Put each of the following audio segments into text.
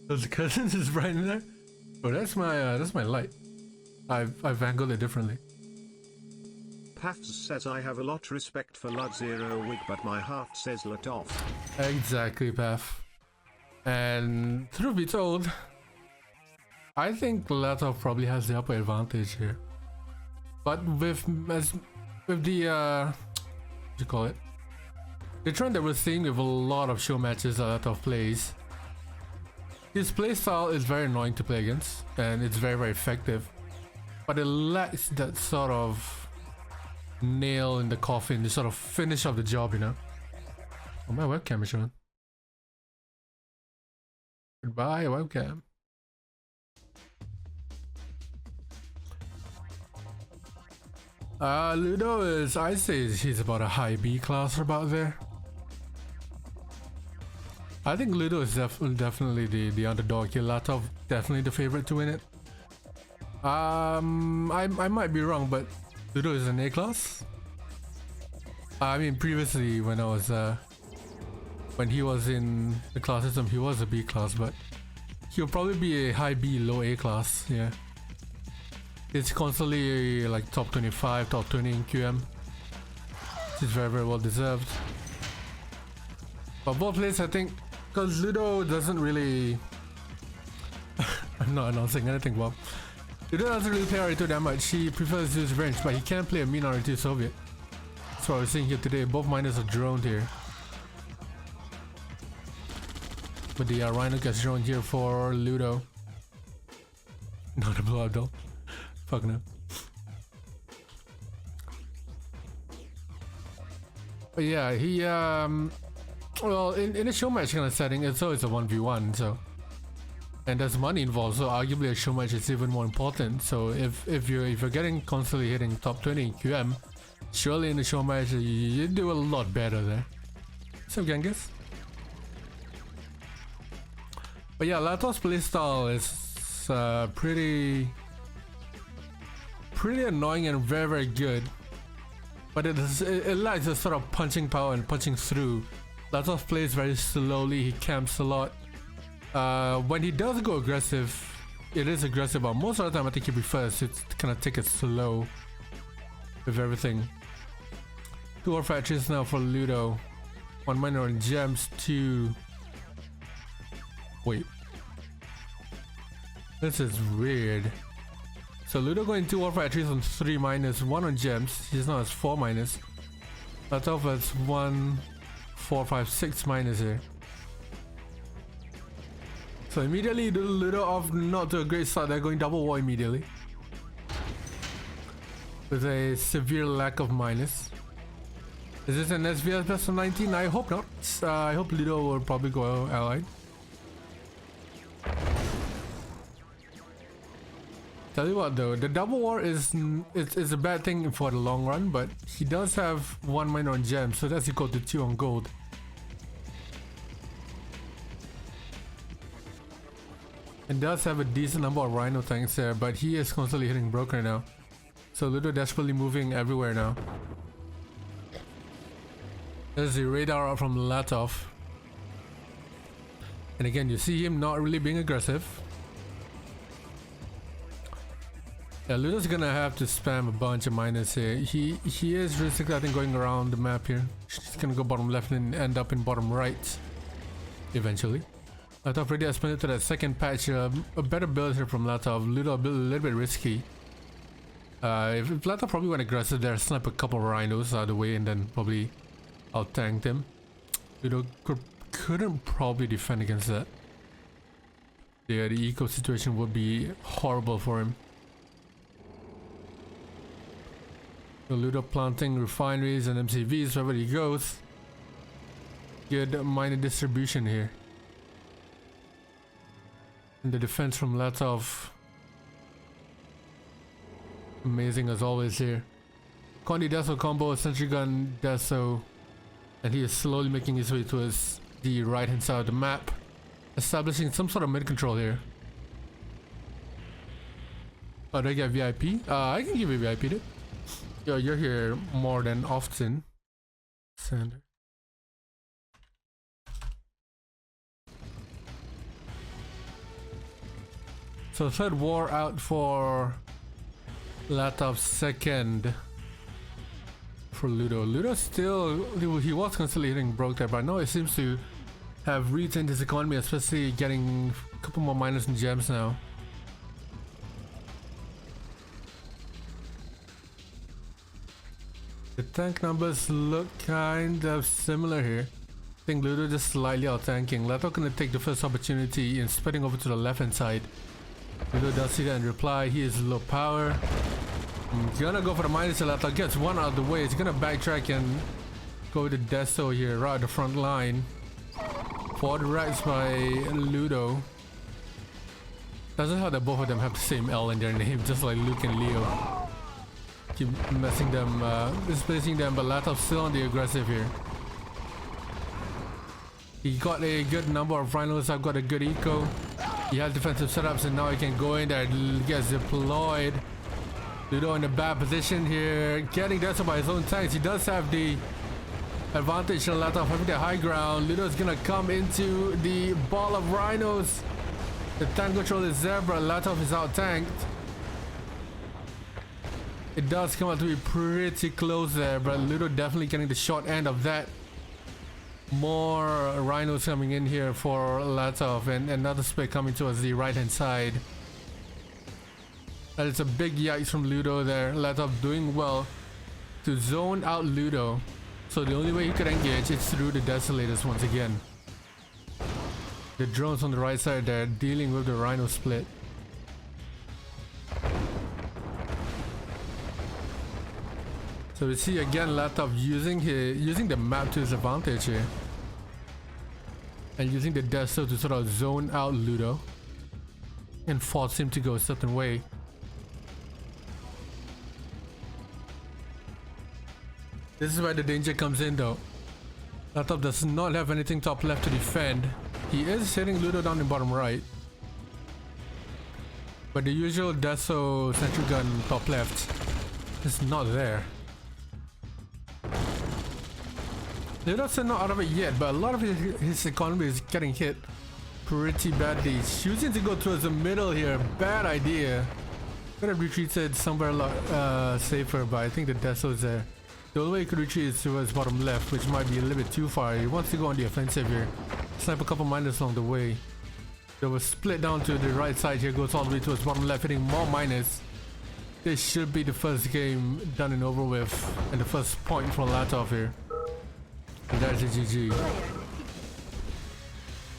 Those cousins is right in there. Oh, that's my light. I've angled it differently. Pafs says I have a lot respect for Lud0wig, but my heart says Latof. Exactly, Paf. And truth be told, I think Latof probably has the upper advantage here. But with the what do you call it? The trend that we're seeing with a lot of show matches that Latof plays, his playstyle is very annoying to play against, and it's very, very effective. But it lacks that sort of nail in the coffin to sort of finish off the job, you know? Oh, my webcam is showing. Goodbye, webcam. Ludo is, I say he's about a high B class about there. I think Ludo is definitely the underdog here. Latof definitely the favorite to win it. I might be wrong, but Ludo is an A class. I mean, previously when I was when he was in the class system, he was a B class, but he'll probably be a high B, low A class. Yeah, it's constantly like top 25, top 20 in QM. It's very, very well deserved. But both players, I think, because Ludo doesn't really. I'm not announcing anything, Bob. Ludo doesn't really play RA2 that much. He prefers to use range, but he can play a mean RA2 Soviet. That's what I was saying here today. Both miners are droned here. But the Rhino gets droned here for Ludo. Not a blow up though. Fuck no. But yeah, he well, in a show match kind of setting, it's always a 1v1, so. And there's money involved, so arguably a show match is even more important. So if you're getting constantly hitting top 20 in QM, surely in the show match you do a lot better there. So Genghis. But yeah, Latof's playstyle is pretty annoying and very, very good. But it lacks a sort of punching power and punching through. Latof plays very slowly, he camps a lot. When he does go aggressive, it is aggressive, but most of the time I think he prefers to kind of take it slow with everything. 2 War Factories now for Ludo. 1 miner on gems, 2... Wait. This is weird. So Ludo going 2 War Factories on 3 miners, 1 on gems. He's now has 4 miners. Latof has 1, 4, 5, 6 miners here. So immediately Ludo off not to a great start. They're going double war immediately. With a severe lack of minus. Is this an SVS best of 19? I hope not. I hope Ludo will probably go allied. Tell you what though, the double war is a bad thing for the long run, but he does have 1 miner on gems, so that's equal to 2 on gold. And does have a decent number of Rhino tanks there, but he is constantly hitting broker now. So Ludo desperately moving everywhere now. There's the radar out from Latof. And again, you see him not really being aggressive. Yeah, Ludo's gonna have to spam a bunch of miners here. He is realistically, I think, going around the map here. He's gonna go bottom left and end up in bottom right. Eventually. Latof already has spent it to that second patch. A better build here from Latof. Ludo a little bit risky. If Latof probably went aggressive there, snipe a couple of rhinos out of the way and then probably out-tanked him. Ludo couldn't probably defend against that. Yeah, the eco situation would be horrible for him. So Ludo planting refineries and MCVs wherever he goes. Good miner distribution here. And the defense from Latof. Amazing as always here. Condi Deso combo, Sentry Gun Deso. And he is slowly making his way towards the right hand side of the map. Establishing some sort of mid control here. Oh, do I get VIP? I can give you VIP, dude. Yo, you're here more than often. Sander. So third war out for Latof, second for Ludo. Ludo still, he was constantly hitting broke there, but now it seems to have retained his economy, especially getting a couple more miners and gems now. The tank numbers look kind of similar here. I think Ludo just slightly out tanking. Latof gonna take the first opportunity in spreading over to the left hand side. Ludo does see that and reply. He is low power. He's gonna go for the minus. Latof gets one out of the way. He's gonna backtrack and go to Deso here, right at the front line. Forward racks by Ludo. Doesn't how that both of them have the same L in their name, just like Luke and Leo. Keep messing them, displacing them, but Latof still on the aggressive here. He got a good number of rhinos. I've got a good eco. He has defensive setups, and now he can go in there and gets deployed. Ludo in a bad position here, getting Deso by his own tanks. He does have the advantage of Latof having the high ground. Ludo's gonna come into the ball of rhinos. The tank control is there, but Latof is out tanked. It does come out to be pretty close there, but Ludo definitely getting the short end of that. More rhinos coming in here for Latof, and another split coming towards the right hand side. That is a big yikes from Ludo there. Latof doing well to zone out Ludo. So the only way he could engage is through the Desolators once again. The drones on the right side there dealing with the rhino split. So we see again Latof using the map to his advantage here. And using the Deso to sort of zone out Ludo and force him to go a certain way. This is where the danger comes in though. Latof does not have anything top left to defend. He is hitting Ludo down in bottom right. But the usual Deso sentry gun top left is not there. Ludo's not out of it yet, but a lot of his economy is getting hit pretty badly. Choosing to go towards the middle here, bad idea. Could have retreated somewhere a lot safer, but I think the Deso is there. The only way he could retreat is towards bottom left, which might be a little bit too far. He wants to go on the offensive here. Snipe a couple miners along the way. There was split down to the right side here, goes all the way towards bottom left, hitting more miners. This should be the first game done and over with, and the first point for Latof here. And there's a GG.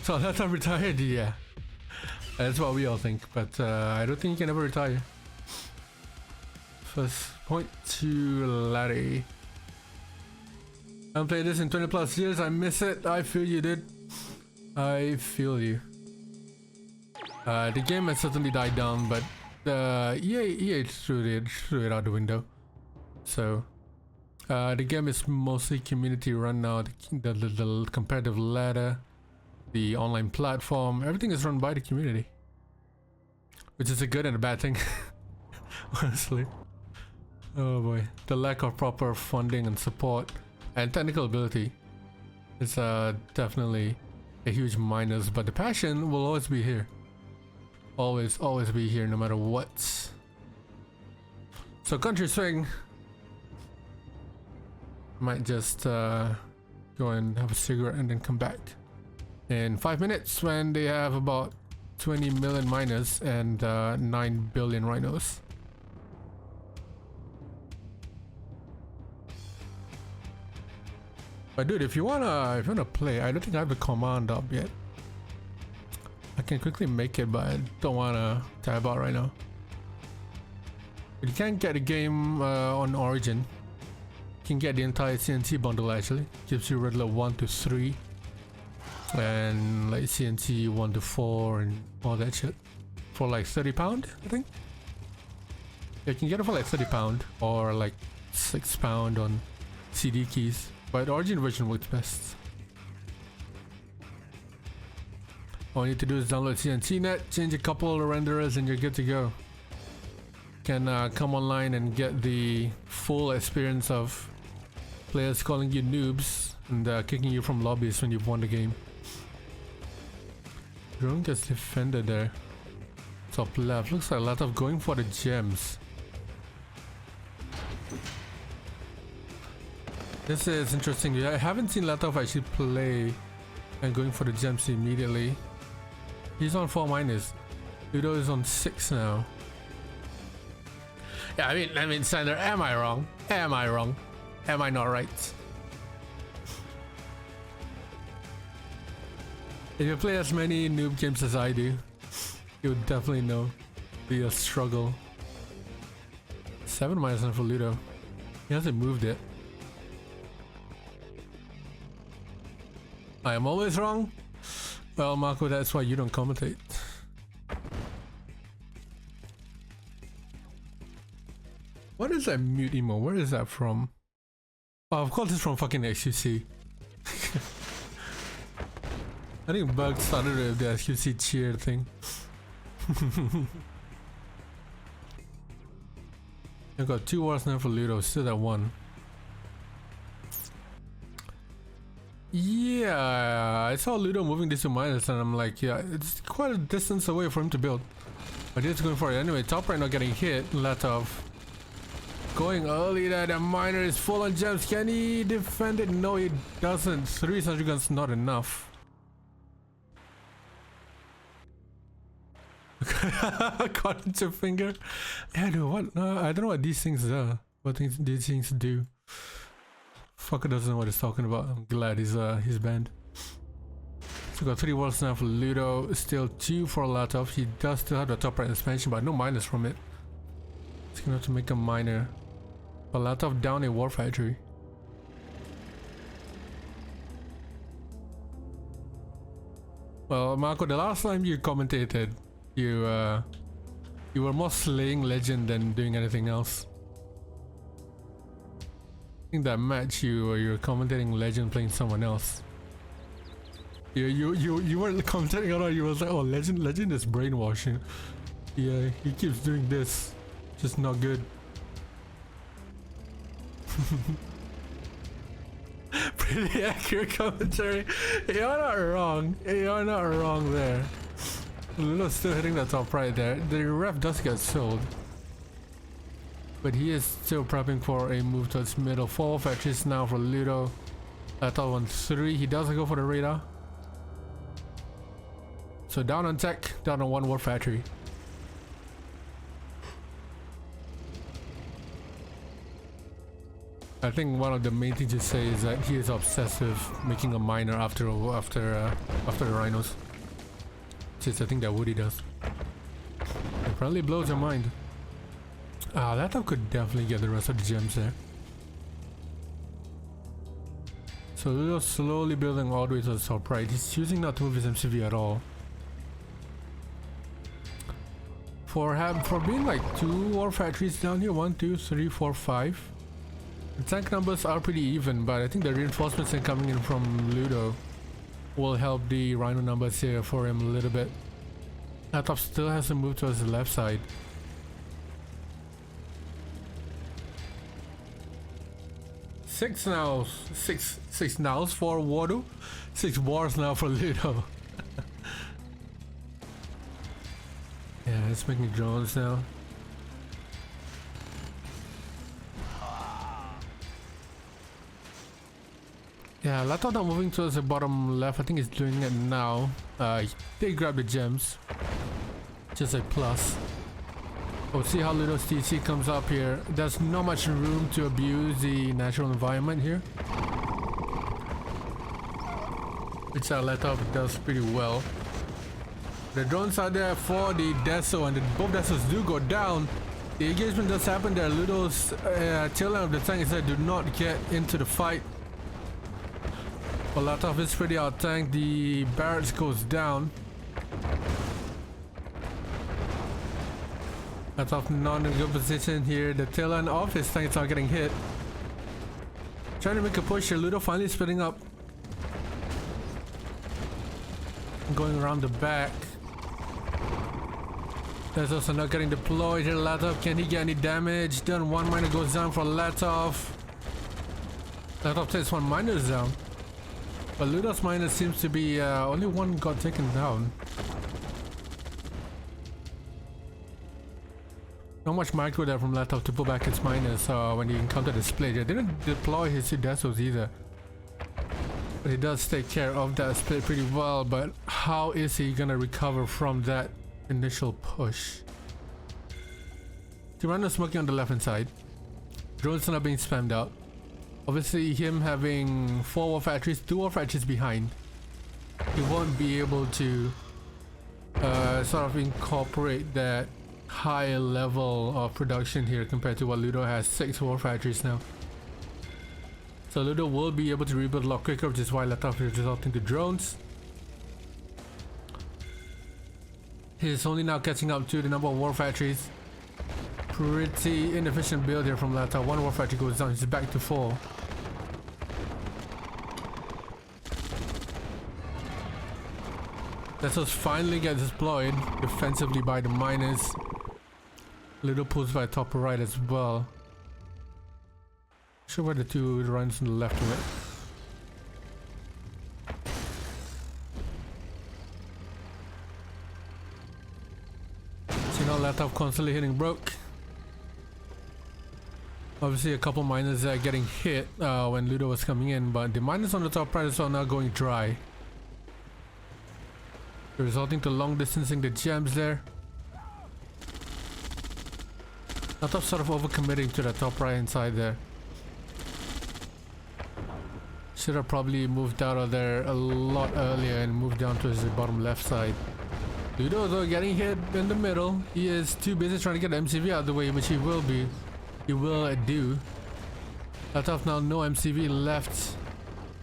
So Latof retired, yeah. That's what we all think, but I don't think he can ever retire. First point to Larry. I haven't played this in 20 plus years. I miss it. I feel you, dude. I feel you. The game has certainly died down, but EA threw it out the window. So the game is mostly community run now. The competitive ladder, the online platform, everything is run by the community, which is a good and a bad thing. Honestly. Oh boy, the lack of proper funding and support and technical ability is definitely a huge minus, but the passion will always be here. Always be here no matter what. So country swing. Might just go and have a cigarette and then come back in 5 minutes when they have about 20 million miners and 9 billion rhinos. But dude, if you wanna play, I don't think I have the command up yet. I can quickly make it, but I don't wanna tab out right now. But you can get the game on Origin. You can get the entire CNC bundle actually. Gives you regular 1 to 3 and like CNC 1 to 4 and all that shit for like £30, I think. Yeah, you can get it for like £30 or like £6 on CD keys. But the Origin version works best. All you need to do is download CNCnet, change a couple of renderers, and you're good to go. You can come online and get the full experience of players calling you noobs and kicking you from lobbies when you've won the game. Drone gets defended there. Top left. Looks like a lot of going for the gems. This is interesting. I haven't seen Latof actually play and going for the gems immediately. He's on 4 minus. Ludo is on 6 now. Yeah, I mean, Sander, am I wrong? Am I wrong? Am I not right? If you play as many noob games as I do, you would definitely know. Be a struggle. 7 minus for Ludo. He hasn't moved it. I am always wrong. Well, Marco, that's why you don't commentate. What is that mute emo? Where is that from? Oh, of course it's from fucking XQC. I think Bug started with the XQC cheer thing. I've got 2 wars now for Ludo, still at 1. Yeah, I saw Ludo moving this to minus and I'm like, yeah, it's quite a distance away for him to build. But he's going for it anyway. Top right not getting hit. Latof going early there. The miner is full on gems. Can he defend it? No, he doesn't. 3 sentry guns not enough. Caught into finger. Yeah, dude, what? I don't know what these things are. What things these things do. Fucker doesn't know what he's talking about. I'm glad he's banned. So got 3 walls now for Ludo. Still 2 for Latof. He does still have the top right expansion, but no minus from it. He's gonna have to make a miner. But Latof down a war factory. Well, Marco, the last time you commentated, you were more slaying legend than doing anything else. I think that match you were commentating legend playing someone else. You weren't commentating at all. You was like, oh, legend is brainwashing. Yeah, he keeps doing this, just not good. Pretty accurate commentary. You're not wrong. You're not wrong there. Ludo's still hitting the top right there. The ref does get sold. But he is still prepping for a move towards middle. 4 factories now for Ludo. Latof on 3. He doesn't go for the radar. So down on tech, down on 1 war factory. I think one of the main things to say is that he is obsessive making a miner after the rhinos. Which is I think that Woody does. It probably blows your mind. Ah, Latof could definitely get the rest of the gems there. So Ludo's slowly building all the way to the top right. He's choosing not to move his MCV at all. For being like 2 war factories down here, 1, 2, 3, 4, 5. The tank numbers are pretty even, but I think the reinforcements coming in from Ludo will help the rhino numbers here for him a little bit. Latof still has to move towards the left side. Six nows for Wadu. 6 wars now for Ludo. Yeah, it's making drones now. Yeah, Latof not moving towards the bottom left. I think he's doing it now. They grab the gems. Just a plus. We'll see how Ludo's TC comes up here. There's not much room to abuse the natural environment here. Which Latof does pretty well. The drones are there for the Deso, and both Desos do go down. The engagement does happen there. Ludo's tail end of the tank said do not get into the fight. But Latof is pretty out-tanked. The barracks goes down. Latof not in a good position here. The tail end of his tanks are getting hit. Trying to make a push here. Ludo finally splitting up. Going around the back. There's also not getting deployed here. Latof, can he get any damage? Then 1 miner goes down for Latof. Latof takes 1 miner down. But Ludo's miner seems to be only 1 got taken down. Not much micro there from Latof to pull back his miners when he encountered the split. He didn't deploy his Desos either. But he does take care of that split pretty well, but how is he gonna recover from that initial push? Tirano smoking on the left hand side. Drones are not being spammed out. Obviously him having 4 war factories, 2 war factories behind, he won't be able to sort of incorporate that high level of production here compared to what Ludo has. 6 war factories now. So Ludo will be able to rebuild a lot quicker, which is why Latof is resorting to drones. He's only now catching up to the number of war factories. Pretty inefficient build here from Latof. 1 war factory goes down, he's back to 4. Tesos finally gets deployed defensively by the miners. Little pulls by top right as well. Not sure where the 2 runs on the left of it. So now Latof constantly hitting broke. Obviously a couple miners are getting hit when Ludo was coming in, but the miners on the top right are now going dry. Resulting to long distancing the gems there. Latof sort of overcommitting to the top right hand side there. Should have probably moved out of there a lot earlier and moved down towards the bottom left side. Ludo though getting hit in the middle. He is too busy trying to get the MCV out of the way, which he will be. He will do. Latof now no MCV left.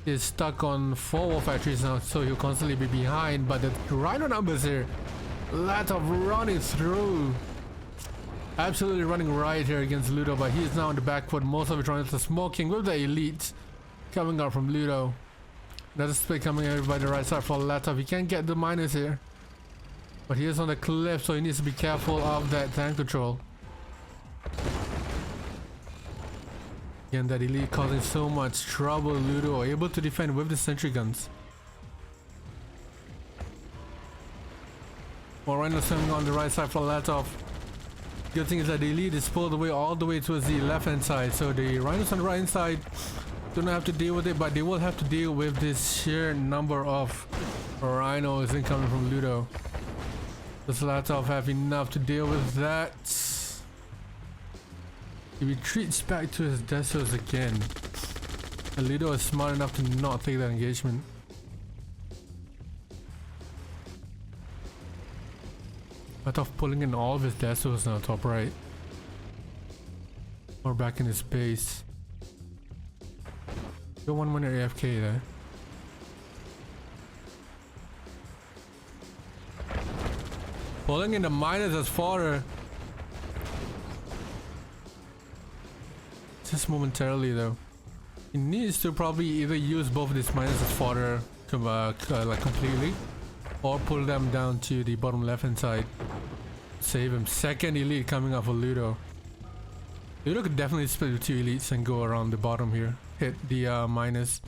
Is stuck on 4 war factories now, so he'll constantly be behind. But the Rhino numbers here. Latof running through. Absolutely running right here against Ludo, but he's now on the back foot. Most of it running to smoking with the elite coming out from Ludo. Another split coming over by the right side for Latof. He can't get the miners here, but he is on the cliff, so he needs to be careful of that tank control. Again, that elite causing so much trouble. Ludo able to defend with the sentry guns. More rhinos coming on the right side for Latof. Good thing is that the elite is pulled away all the way towards the left hand side, so the rhinos on the right hand side do not have to deal with it, but they will have to deal with this sheer number of rhinos incoming from Ludo. Does Latof have enough to deal with that? He retreats back to his Desos again. And Ludo is smart enough to not take that engagement. Latof pulling in all of his Desos now, top right. Or back in his base. Go 1-1 AFK there. Pulling in the miners as fodder. Just momentarily though. He needs to probably either use both of these miners as fodder to like completely, or pull them down to the bottom left hand side. Save him. Second elite coming up for Ludo. Ludo could definitely split with 2 elites and go around the bottom here. Hit the miners.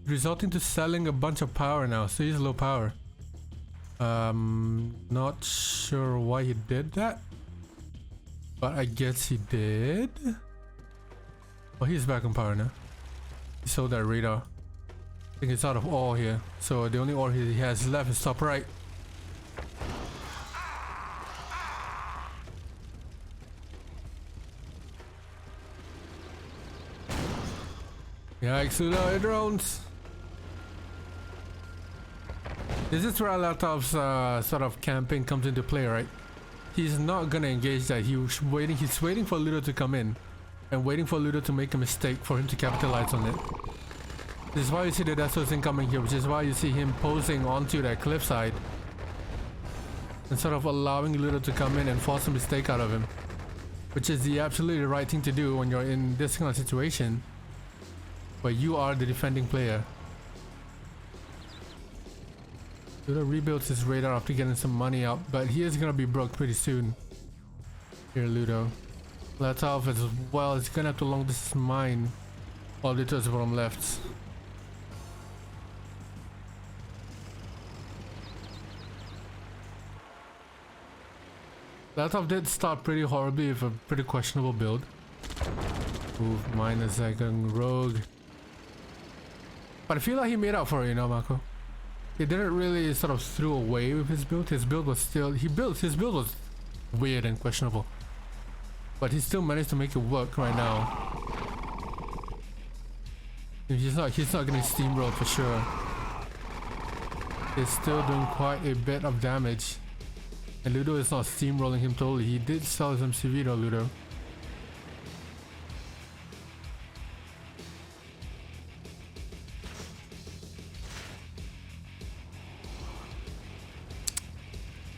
Resulting to selling a bunch of power now, so he's low power. Not sure why he did that, but I guess he did. Oh, he's back on power now. He sold that radar. I think it's out of ore here, so the only ore he has left is top right. Yikes, Ludo drones. This is where Latof's sort of camping comes into play, right? He's not gonna engage that. He's waiting for Ludo to come in and waiting for Ludo to make a mistake for him to capitalize on it. This is why you see the Desos incoming here, which is why you see him posing onto that cliffside and sort of allowing Ludo to come in and force a mistake out of him, which is the absolutely right thing to do when you're in this kind of situation where you are the defending player. Ludo rebuilds his radar after getting some money out, but he is gonna be broke pretty soon. Here, Ludo. Latof as well is gonna have to long distance mine all the way towards the bottom left. Latof did start pretty horribly with a pretty questionable build. Move minus second rogue. But I feel like he made up for it, you know, Marco. He didn't really sort of throw away with his build. His build was still his build was weird and questionable. But he still managed to make it work right now. He's not getting steamrolled for sure. He's still doing quite a bit of damage. And Ludo is not steamrolling him totally. He did sell his MCV though, Ludo.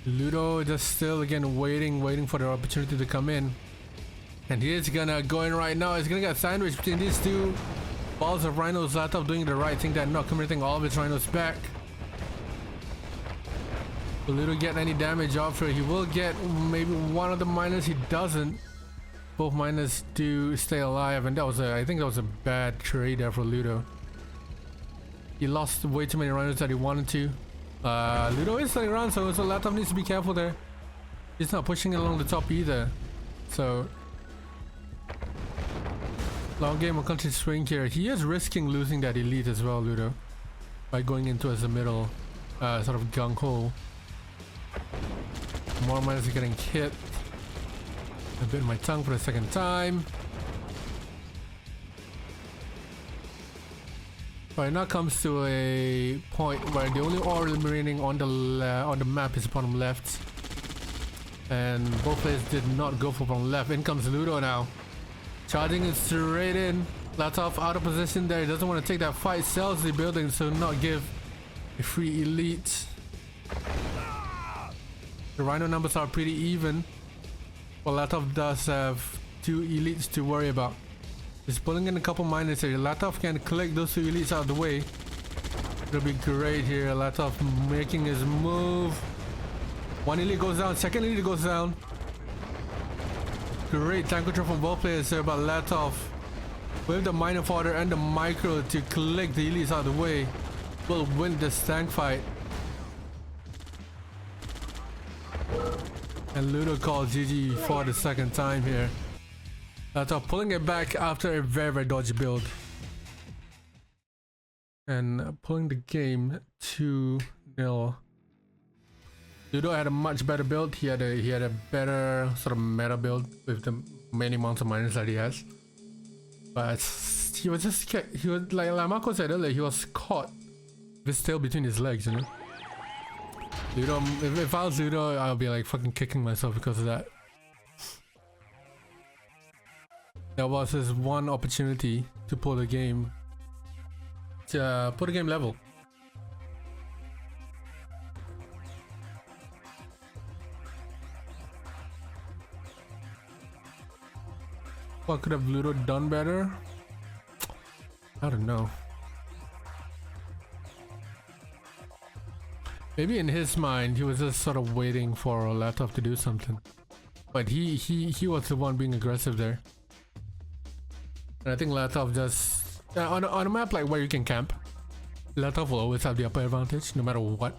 Ludo just still again waiting for the opportunity to come in. And he is gonna go in right now. He's gonna get sandwiched between these two balls of rhinos. Latof doing the right thing there, not committing all of his rhinos back. Will Ludo get any damage off her? He will get maybe one of the miners. He doesn't. Both miners do stay alive, and that was I think that was a bad trade there for Ludo. He lost way too many rhinos that he wanted to. Ludo is staying around, so Latof needs to be careful there. He's not pushing it along the top either. So long game will continue to swing here. He is risking losing that elite as well, Ludo, by going into as a middle sort of gung-ho. More miners are getting hit. I bit my tongue for the second time. Right now comes to a point where the only ore remaining on the map is bottom left, and both players did not go for bottom left. In comes Ludo now, charging it straight in. Latof out of position there. He doesn't want to take that fight. Sells the building, so not give a free elite. The rhino numbers are pretty even. Well, Latof does have 2 elites to worry about. He's pulling in a couple miners here. Latof can click those 2 elites out of the way. It'll be great here. Latof making his move. 1 elite goes down. 2nd elite goes down. Great tank control from both players here, but Latof with the miner fodder and the micro to click the elites out of the way will win this tank fight. And Ludo calls GG for the 2nd time here. Latof pulling it back after a very dodgy build. And pulling the game 2-0. Ludo had a much better build. He had a better sort of meta build with the many amounts of miners that he has. But he was like Marco said earlier, he was caught with his tail between his legs, you know. Ludo, if I was Ludo, I'll be like fucking kicking myself because of that. That was his one opportunity to pull the game, to put the game level. What could have Ludo done better? I don't know. Maybe in his mind, he was just sort of waiting for Latof to do something. But he was the one being aggressive there. And I think Latof just... on a map like where you can camp, Latof will always have the upper advantage, no matter what.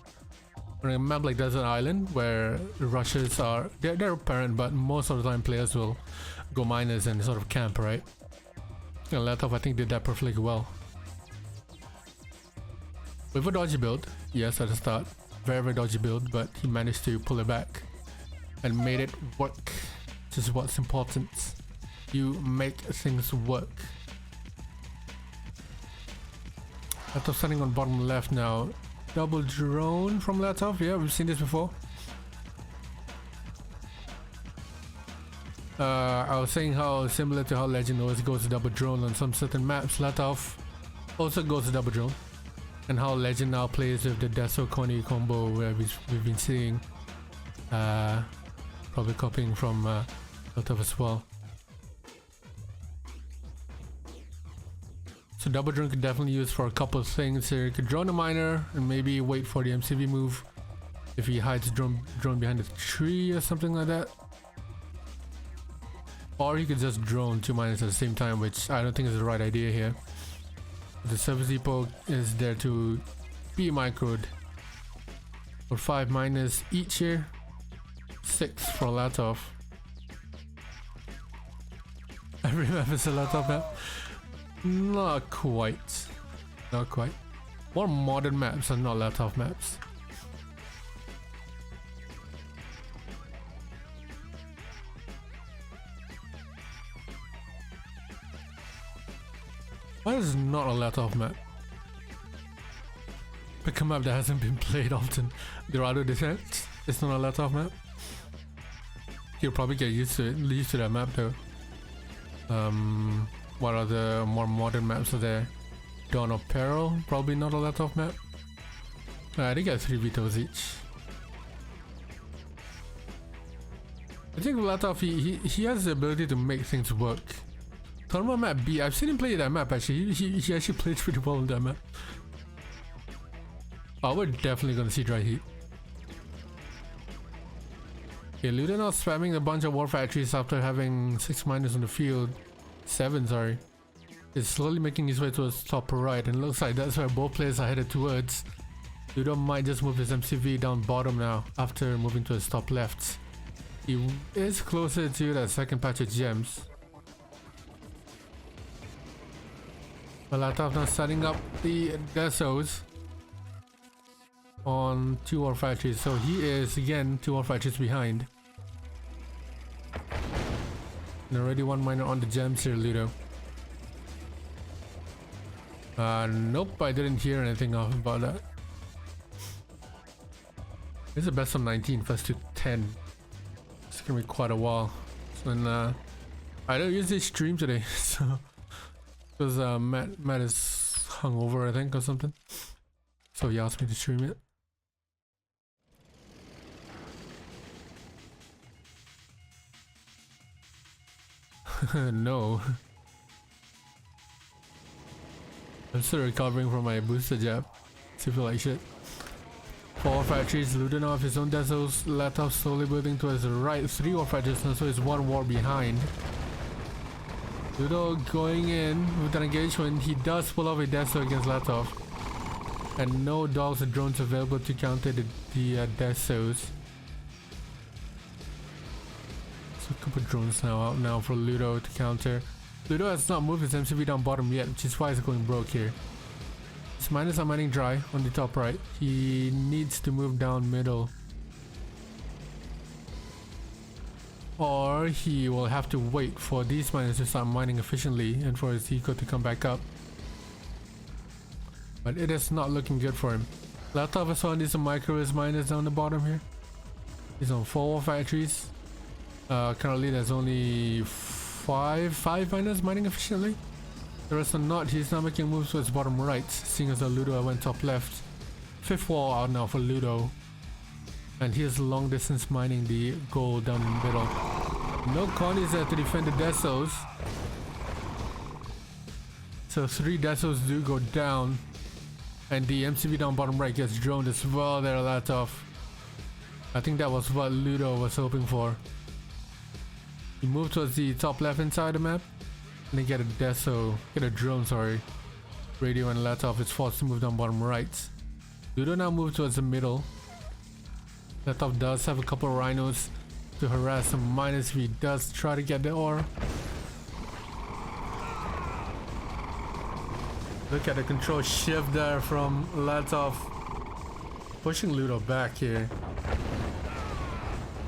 On a map like Desert Island, where rushes are... They're apparent, but most of the time players will go miners and sort of camp, right? And Latof, I think, did that perfectly well. With a dodgy build, yes, at the start. Very dodgy build, but he managed to pull it back and made it work. This is what's important. You make things work. Latof standing on bottom left now. Double drone from Latof. Yeah, we've seen this before. I was saying how similar to how Legend always goes to double drone on some certain maps. Latof also goes to double drone. And how Legend now plays with the Deso Coney combo where we've been seeing. Probably copying from Latof as well. So double drone could definitely use for a couple of things here. You could drone a miner and maybe wait for the MCV move if he hides drone behind a tree or something like that. Or he could just drone 2 miners at the same time, which I don't think is the right idea here. The service depot is there to be microed for 5 miners each here. 6 for Latof. Every map is a Latof map. Not quite. Not quite. More modern maps are not Latof maps. Why is not a Latof map? Pick a map that hasn't been played often. The RA2 Descent. It's not a Latof map. You'll probably get used to it. Used to that map though. What are the more modern maps are there? Dawn of Peril, probably not a Latof map. They get 3 vetoes each. I think Latof, he has the ability to make things work. Tournament map B, I've seen him play that map actually. He actually plays pretty well on that map. Oh, we're definitely gonna see dry heat. Okay, Lud0wig now spamming a bunch of war factories after having 6 miners on the field. 7, sorry. Is slowly making his way towards top right, and looks like that's where both players are headed towards. Lud0wig might just move his MCV down bottom now after moving to his top left. He is closer to that second patch of gems. Latof now setting up the desos on 2 war factories, so he is again 2 war factories behind. And already 1 miner on the gems here, Lud0wig. Nope, I didn't hear anything about that. This is a best of 19, first to 10. It's gonna be quite a while. So then, I don't usually stream today, so because Matt is hungover, I think, or something. So he asked me to stream it. No. I'm still recovering from my booster jab. Still feel like shit. 4 war factories, Lud0wig now have his own desos. Latof slowly building to his right. 3 war factories, so he's 1 war behind. Lud0wig going in with an engagement. He does pull off a deso against Latof. And no dogs or drones available to counter the desos. So a couple drones now out now for Lud0wig to counter. Lud0wig has not moved his MCV down bottom yet, which is why he's going broke here. His miners are mining dry on the top right. He needs to move down middle. Or he will have to wait for these miners to start mining efficiently and for his eco to come back up. But it is not looking good for him. Latof as well needs to micro his miners down the bottom here. He's on 4 war factories. Currently there's only 5 miners mining efficiently. The rest are not. He's now making moves towards bottom right, seeing as the Lud0wig went top left. 5th wall out now for Lud0wig. And here's long distance mining the gold down in the middle. No Connies there to defend the desos. So 3 desos do go down. And the MCV down bottom right gets droned as well there, Latof. I think that was what Lud0wig was hoping for. He moved towards the top left hand side of the map. And then get a drone, sorry. Radio and Latof is forced to move down bottom right. Lud0wig now move towards the middle. Latof does have a couple of rhinos to harass some miners if he does try to get the ore. Look at the control shift there from Latof. Pushing Lud0wig back here.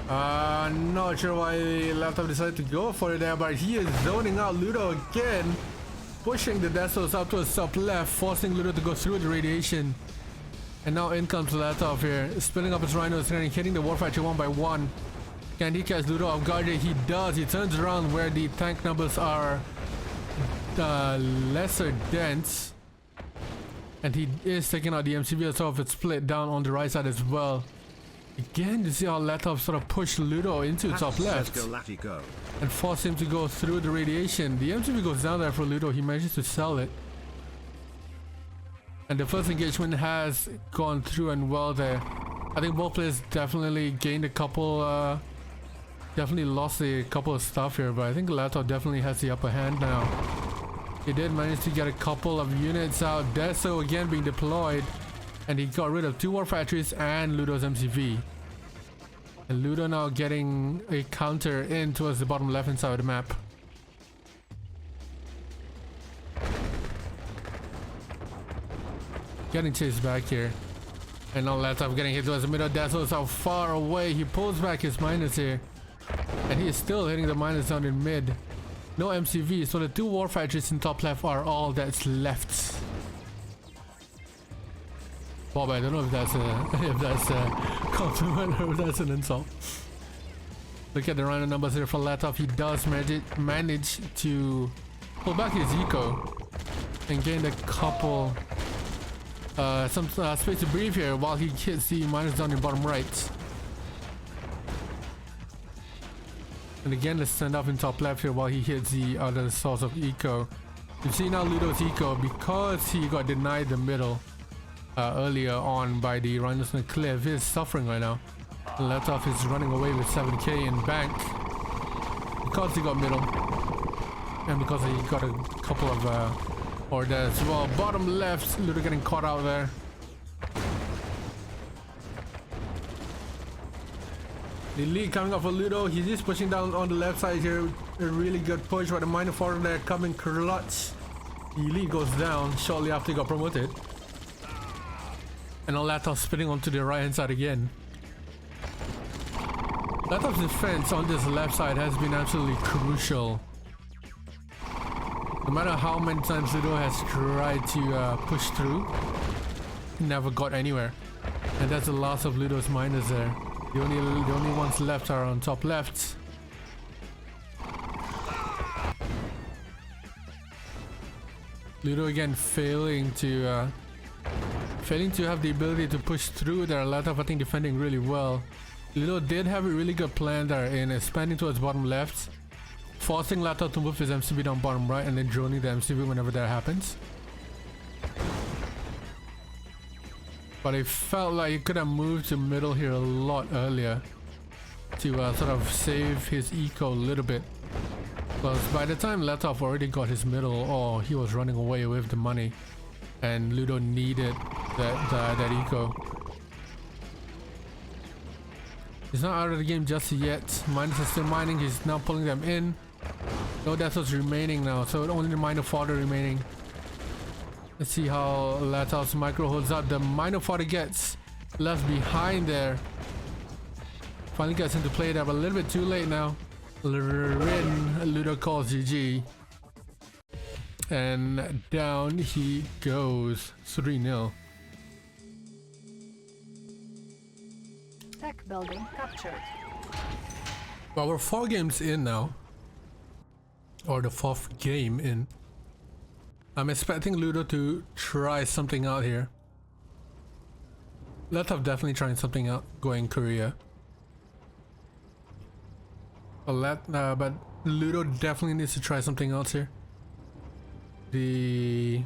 Not sure why Latof decided to go for it there, but he is zoning out Lud0wig again. Pushing the desos up to his top left, forcing Lud0wig to go through the radiation. And now in comes Latof here, spinning up his rhinos and hitting the war factory 1 by 1. Can he catch Lud0wig off guard? He does. He turns around where the tank numbers are lesser dense. And he is taking out the MCV as well. It's split down on the right side as well. Again, you see how Latof sort of pushed Lud0wig into top left and forced him to go through the radiation. The MCV goes down there for Lud0wig. He manages to sell it. And the first engagement has gone through and well there. I think both players definitely gained a couple, definitely lost a couple of stuff here, but I think Latof definitely has the upper hand now. He did manage to get a couple of units out. Deso again being deployed. And he got rid of 2 war factories and Lud0wig's MCV. And Ludo now getting a counter in towards the bottom left hand side of the map. Getting chased back here. And now Latof getting hit towards the middle. Dazzle is how far away. He pulls back his miners here. And he is still hitting the miners down in mid. No MCV, so the two warfighters in top left are all that's left. Bob, I don't know if that's a compliment or if that's an insult. Look at the random numbers here for Latof. He does manage to pull back his eco and gain a couple some space to breathe here while he hits the miners down in bottom right. And again, let's send off in top left here while he hits the other source of eco. You see now Ludo's eco, because he got denied the middle earlier on by the Rhinos on the cliff, is suffering right now. Latof is running away with 7k in bank because he got middle and because he got a couple of orders as well. Bottom left, Ludo getting caught out there. The lead coming off of Ludo. He's just pushing down on the left side here. A really good push by the minor forward there, coming clutch. The lead goes down shortly after he got promoted. And now Latof spinning onto the right hand side again. Latof's defense on this left side has been absolutely crucial. No matter how many times Ludo has tried to push through, he never got anywhere. And that's the loss of Ludo's miners there. The only ones left are on top left. Ludo again failing to have the ability to push through there. Latof I think defending really well. Ludo did have a really good plan there in expanding towards bottom left, forcing Latof to move his MCB down bottom right and then droning the MCB whenever that happens. But I felt like he could have moved to middle here a lot earlier to sort of save his eco a little bit. Because by the time Latof already got his middle, or he was running away with the money, and Ludo needed that eco. He's not out of the game just yet. Miners are still mining. He's now pulling them in. No Dazzles remaining now, so only the minor fodder remaining. Let's see how Latof's micro holds up. The minor fodder gets left behind there. Finally gets into play there, but a little bit too late now. Ludo calls GG. And down he goes. 3-0. Tech building captured. Well, we're 4 games in now. Or the 4th game in. I'm expecting Ludo to try something out here. Latof definitely trying something out, going Korea. But Ludo definitely needs to try something else here. The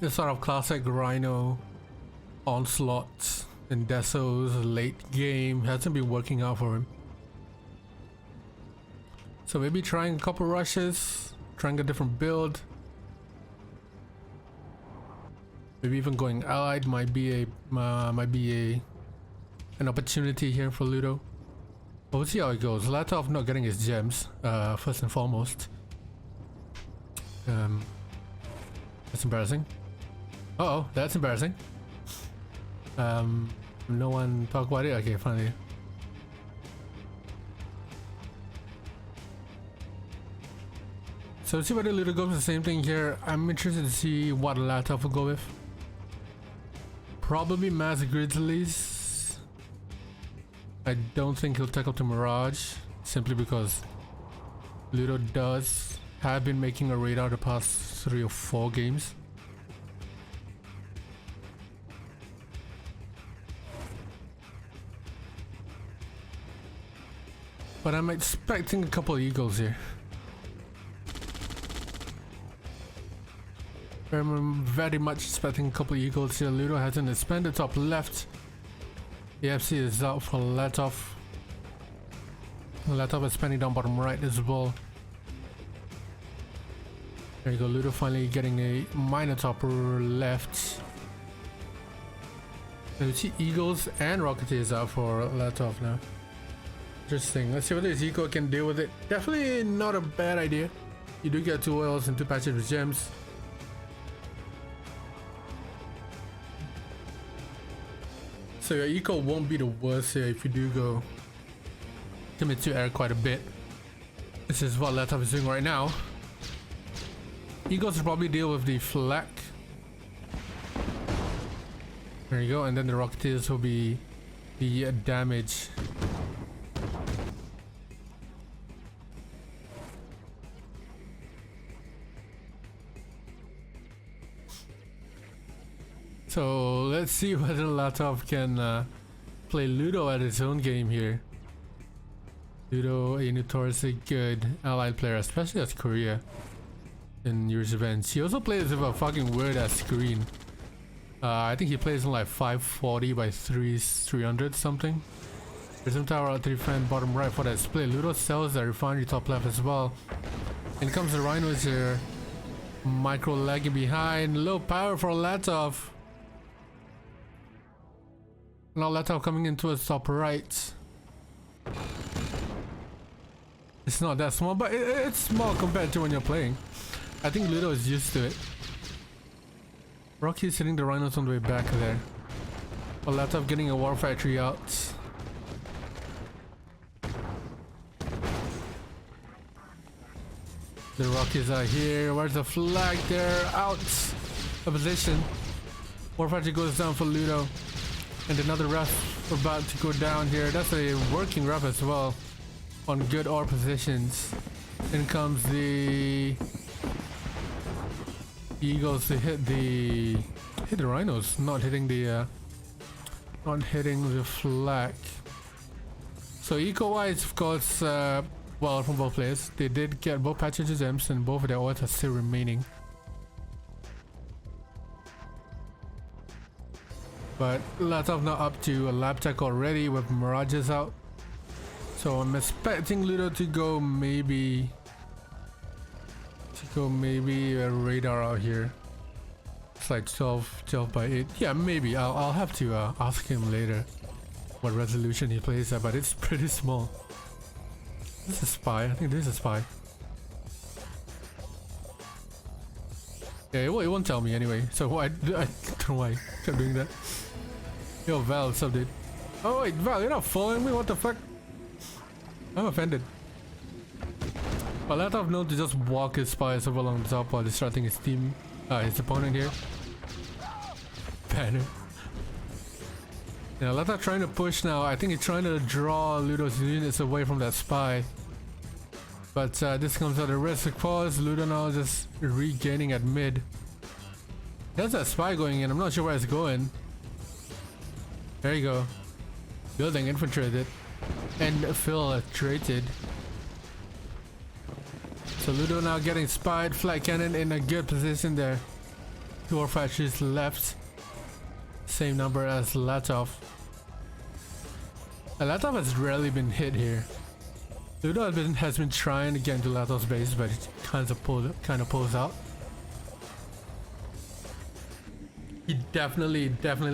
sort of classic Rhino onslaught and Deso's late game hasn't been working out for him. So maybe trying a couple rushes, trying a different build. Maybe even going allied might be an opportunity here for Ludo. But we'll see how it goes. Latof not getting his gems, first and foremost. That's embarrassing. Uh-oh, that's embarrassing. No one talk about it? Okay, finally. So let's see whether Ludo goes the same thing here. I'm interested to see what Latof will go with. Probably Mass Grizzlies. I don't think he'll take up to Mirage, simply because Ludo have been making a radar the past 3 or 4 games. But I'm expecting a couple of Eagles here. I'm very much expecting a couple of Eagles here. Ludo hasn't expanded top left. The FC is out for Latof. Latof is spending down bottom right as well. There you go, Ludo finally getting a minor topper left. And we see Eagles and Rocketeers out for Latof now. Interesting. Let's see whether his Eco can deal with it. Definitely not a bad idea. You do get 2 oils and 2 patches with gems. So your Eco won't be the worst here if you do go commit to air quite a bit. This is what Latof is doing right now. Eagles will probably deal with the flak. There you go, and then the Rocketeers will be the damage. So let's see whether Latof can play Ludo at his own game here. Ludo, a notoriously good allied player, especially as Korea in years events. He also plays with a fucking weird ass screen. I think he plays in like 540 by 300 something. Prism tower out 3 fan bottom right for that split. Ludo sells that refinery top left as well. In comes the Rhinos here. Micro lagging behind. Low power for Latof. Now Latof coming into his top right. It's not that small, but it's small compared to when you're playing. I think Ludo is used to it. Rocky's hitting the Rhinos on the way back there. But Latof getting a war factory out. The Rockies are here. Where's the flag? They're out of position. War factory goes down for Ludo. And another ref about to go down here. That's a working ref as well. On good ore positions. In comes the Eagles to hit the Rhinos, not hitting the flag. So eco-wise, of course, well, from both players, they did get both patches of gems and both of their ores are still remaining. But Latof now up to a lab tech already with Mirages out. So I'm expecting Ludo to go maybe a radar out here. It's like 12 by 8. Yeah, maybe. I'll have to ask him later what resolution he plays at, but it's pretty small. This is a spy. I think this is a spy. Yeah, it won't tell me anyway. So I don't know why I kept doing that. Yo, Val, what's up, dude? Oh wait, Val, you're not following me? What the fuck? I'm offended. But Latof known to just walk his spies over along the top while distracting his team, his opponent here. Banner. Yeah, Latof trying to push now. I think he's trying to draw Ludo's units away from that spy. But this comes at a risk of pause. Ludo now just regaining at mid. There's that spy going in. I'm not sure where it's going. There you go. Building infiltrated and infiltrated. So Ludo now getting spied. Flat cannon in a good position there. 2 or 5 shots left. Same number as Latof. And Latof has rarely been hit here. Ludo has been trying to get into Latof's base, but it kind of pulls out. He definitely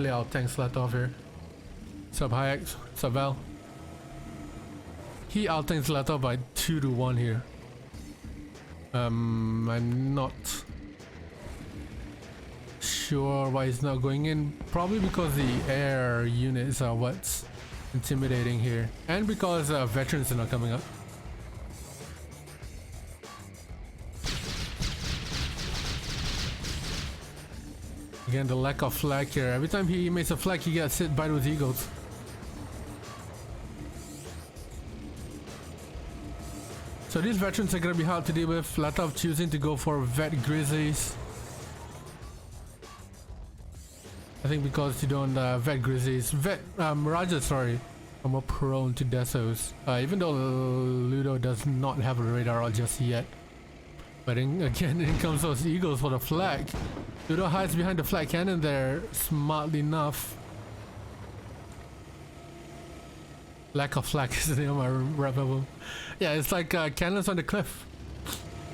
out-tanks Latof here. Sub Hayek, Sub Val. He out-tanks Latof by 2-1 here. I'm not sure why he's not going in. Probably because the air units are what's intimidating here, and because veterans are not coming up. Again, the lack of flag here. Every time he makes a flag, he gets hit by those eagles. So these veterans are gonna be hard to deal with. Latof choosing to go for vet grizzlies. I think because you don't vet grizzlies, mirages, sorry, are more prone to desos. Even though Ludo does not have a radar out just yet. But again, in comes those eagles for the flag. Ludo hides behind the flag cannon there, smartly enough. Lack of flag is the name of my rap album. Yeah, it's like cannons on the cliff.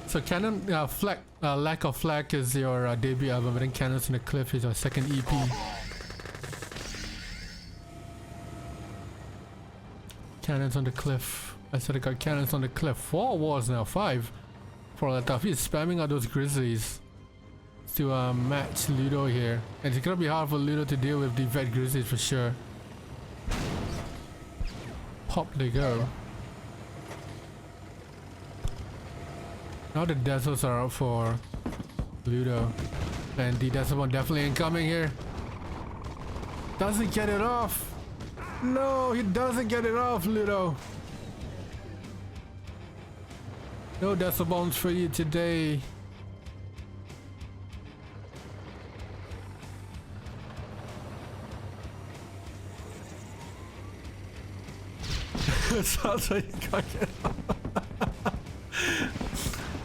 So cannon, flag, lack of flag is your debut album, and then cannons on the cliff is your second EP. cannons on the cliff. I said I got cannons on the cliff. 4 walls now, 5 for Latof. He's spamming out those grizzlies to match Ludo here. And it's gonna be hard for Ludo to deal with the vet grizzlies for sure. Pop they go. Now the Desos are out for Ludo. And the Desert one definitely incoming here. Doesn't get it off. No, he doesn't get it off, Ludo. No Desert bombs for you today. It sounds like you got it off.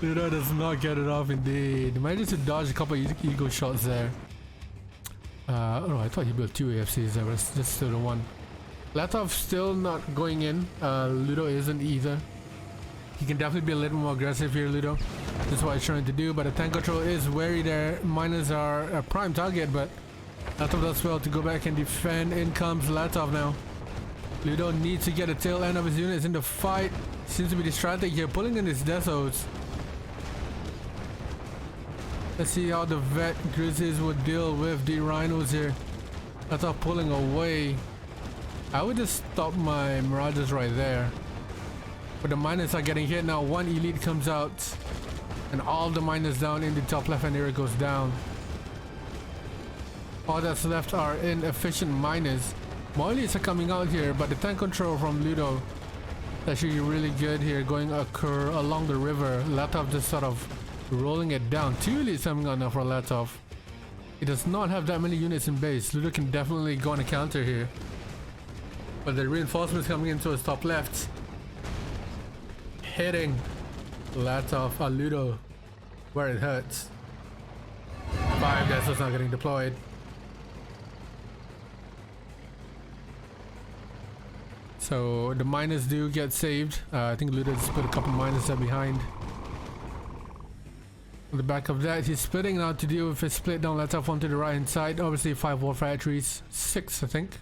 Ludo does not get it off indeed. Managed to dodge a couple of ego shots there. Oh, I thought he built 2 AFCs there, but it's just still the one. Latof still not going in. Ludo isn't either. He can definitely be a little more aggressive here, Ludo. That's what he's trying to do, but the tank control is wary there. Miners are a prime target, but Latof does well to go back and defend. In comes Latof now. Ludo needs to get the tail end of his units in the fight. Seems to be distracted here, pulling in his Desos. Let's see how the vet grizzlies would deal with the rhinos here. Latof pulling away. I would just stop my mirages right there. But the miners are getting hit now. 1 elite comes out. And all the miners down in the top left hand area goes down. All that's left are inefficient miners. More elites are coming out here, but the tank control from Ludo is actually really good here, going occur along the river. Latof just sort of rolling it down. 2 elites coming out now for Latof. He does not have that many units in base. Ludo can definitely go on a counter here. But the reinforcements coming into his top left. Hitting Latof, Ludo, where it hurts. 5 Desos not getting deployed. So the miners do get saved. I think Ludo just put a couple miners there behind. On the back of that, he's splitting now to deal with his split down Latof onto the right hand side. Obviously 5 war factories, 6 I think.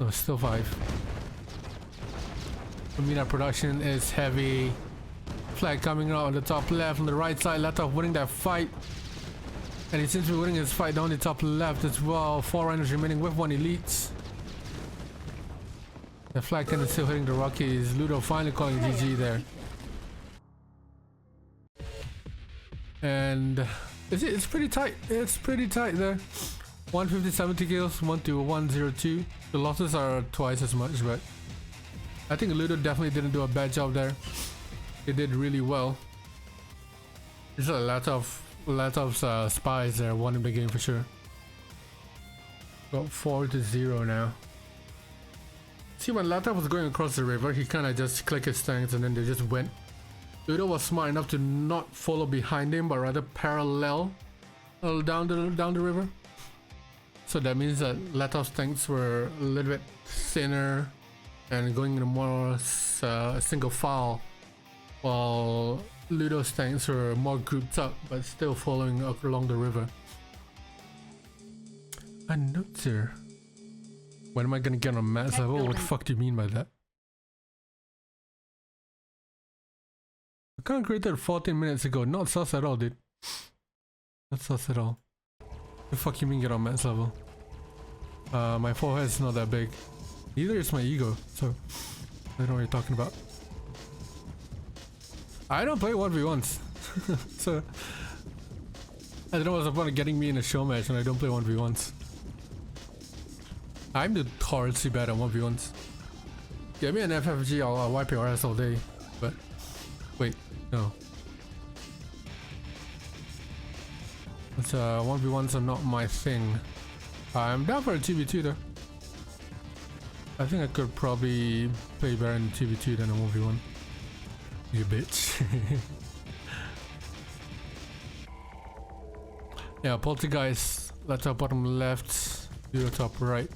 No, still 5. Mina production is heavy. Flag coming out on the top left. On the right side, Latof winning that fight. And he seems to be winning his fight down the top left as well. 4 rhinos remaining with 1 elite. The flag cannon still hitting the Rockies. Ludo finally calling GG there. And it's pretty tight. It's pretty tight there. 150-70 kills, 1 to 102. The losses are twice as much, but I think Ludo definitely didn't do a bad job there. He did really well. There's a lot of spies there won in the game for sure. Got 4-0 now. See, when Latof was going across the river, he kind of just clicked his tanks and then they just went. Ludo was smart enough to not follow behind him, but rather parallel down the river. So that means that Latof's tanks were a little bit thinner and going in a more single file, while Ludo's tanks were more grouped up but still following up along the river. A note here. When am I gonna get on max level? What the fuck do you mean by that? I can't create that 14 minutes ago. Not sus at all, dude. Not sus at all. The fuck you mean get on max level? My forehead's not that big. Neither is my ego, so I don't know what you're talking about. I don't play 1v1s. So I don't know what's the point of getting me in a show match when I don't play 1v1s. I'm notoriously bad at 1v1s. Get me an FFG, I'll wipe your ass all day. But wait, no. It's 1v1s are not my thing. I'm down for a 2v2 though. I think I could probably play better in 2v2 than a 1v1. You bitch. Yeah, Poltergeist, Latof bottom left, Ludo top right.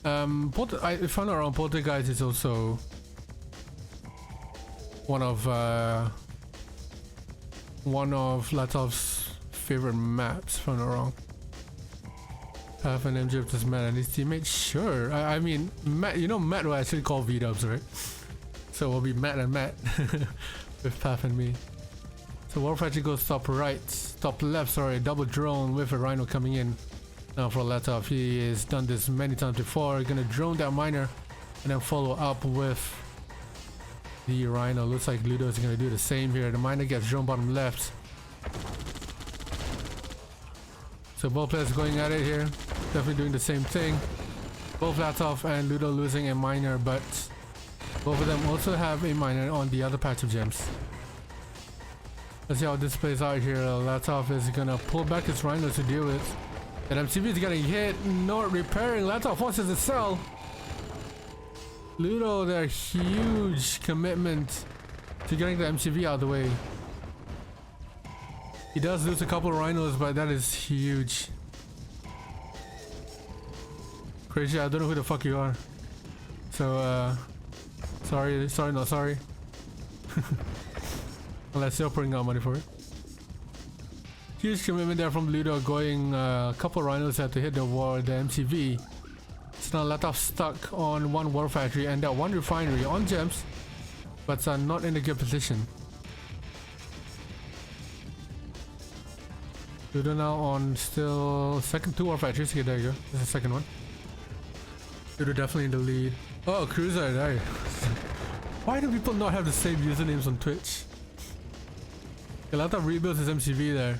I found around Poltergeist is also one of Latof's favorite maps, if I'm not wrong. Half an MJ versus Matt and his teammates? Sure. I mean, Matt, you know Matt will actually call V-dubs, right? So we'll be Matt and Matt with Path and me. So Warf actually goes top right, top left, sorry, double drone with a Rhino coming in. Now for Latof, he has done this many times before. Gonna drone that miner and then follow up with the Rhino. Looks like Ludo is gonna do the same here. The miner gets drone bottom left. So both players going at it here. Definitely doing the same thing. Both Latof and Ludo losing a miner, but both of them also have a miner on the other patch of gems. Let's see how this plays out here. Latof is gonna pull back his Rhino to deal with. And MCV is getting hit, not repairing. Latof forces the cell. Ludo, their huge commitment to getting the MCV out of the way. He does lose a couple of Rhinos, but that is huge. Crazy, I don't know who the fuck you are. So, sorry, not sorry. Unless you're putting out money for it. Huge commitment there from Ludo, going a couple of Rhinos had to hit the MCV. So now Latof stuck on one war factory and that one refinery on gems, but are not in a good position. Ludo now on still two war factories. Okay, there you go. There's the second one. Ludo definitely in the lead. Oh, Cruiser, there. Why do people not have the same usernames on Twitch? Latof rebuilds his MCV there.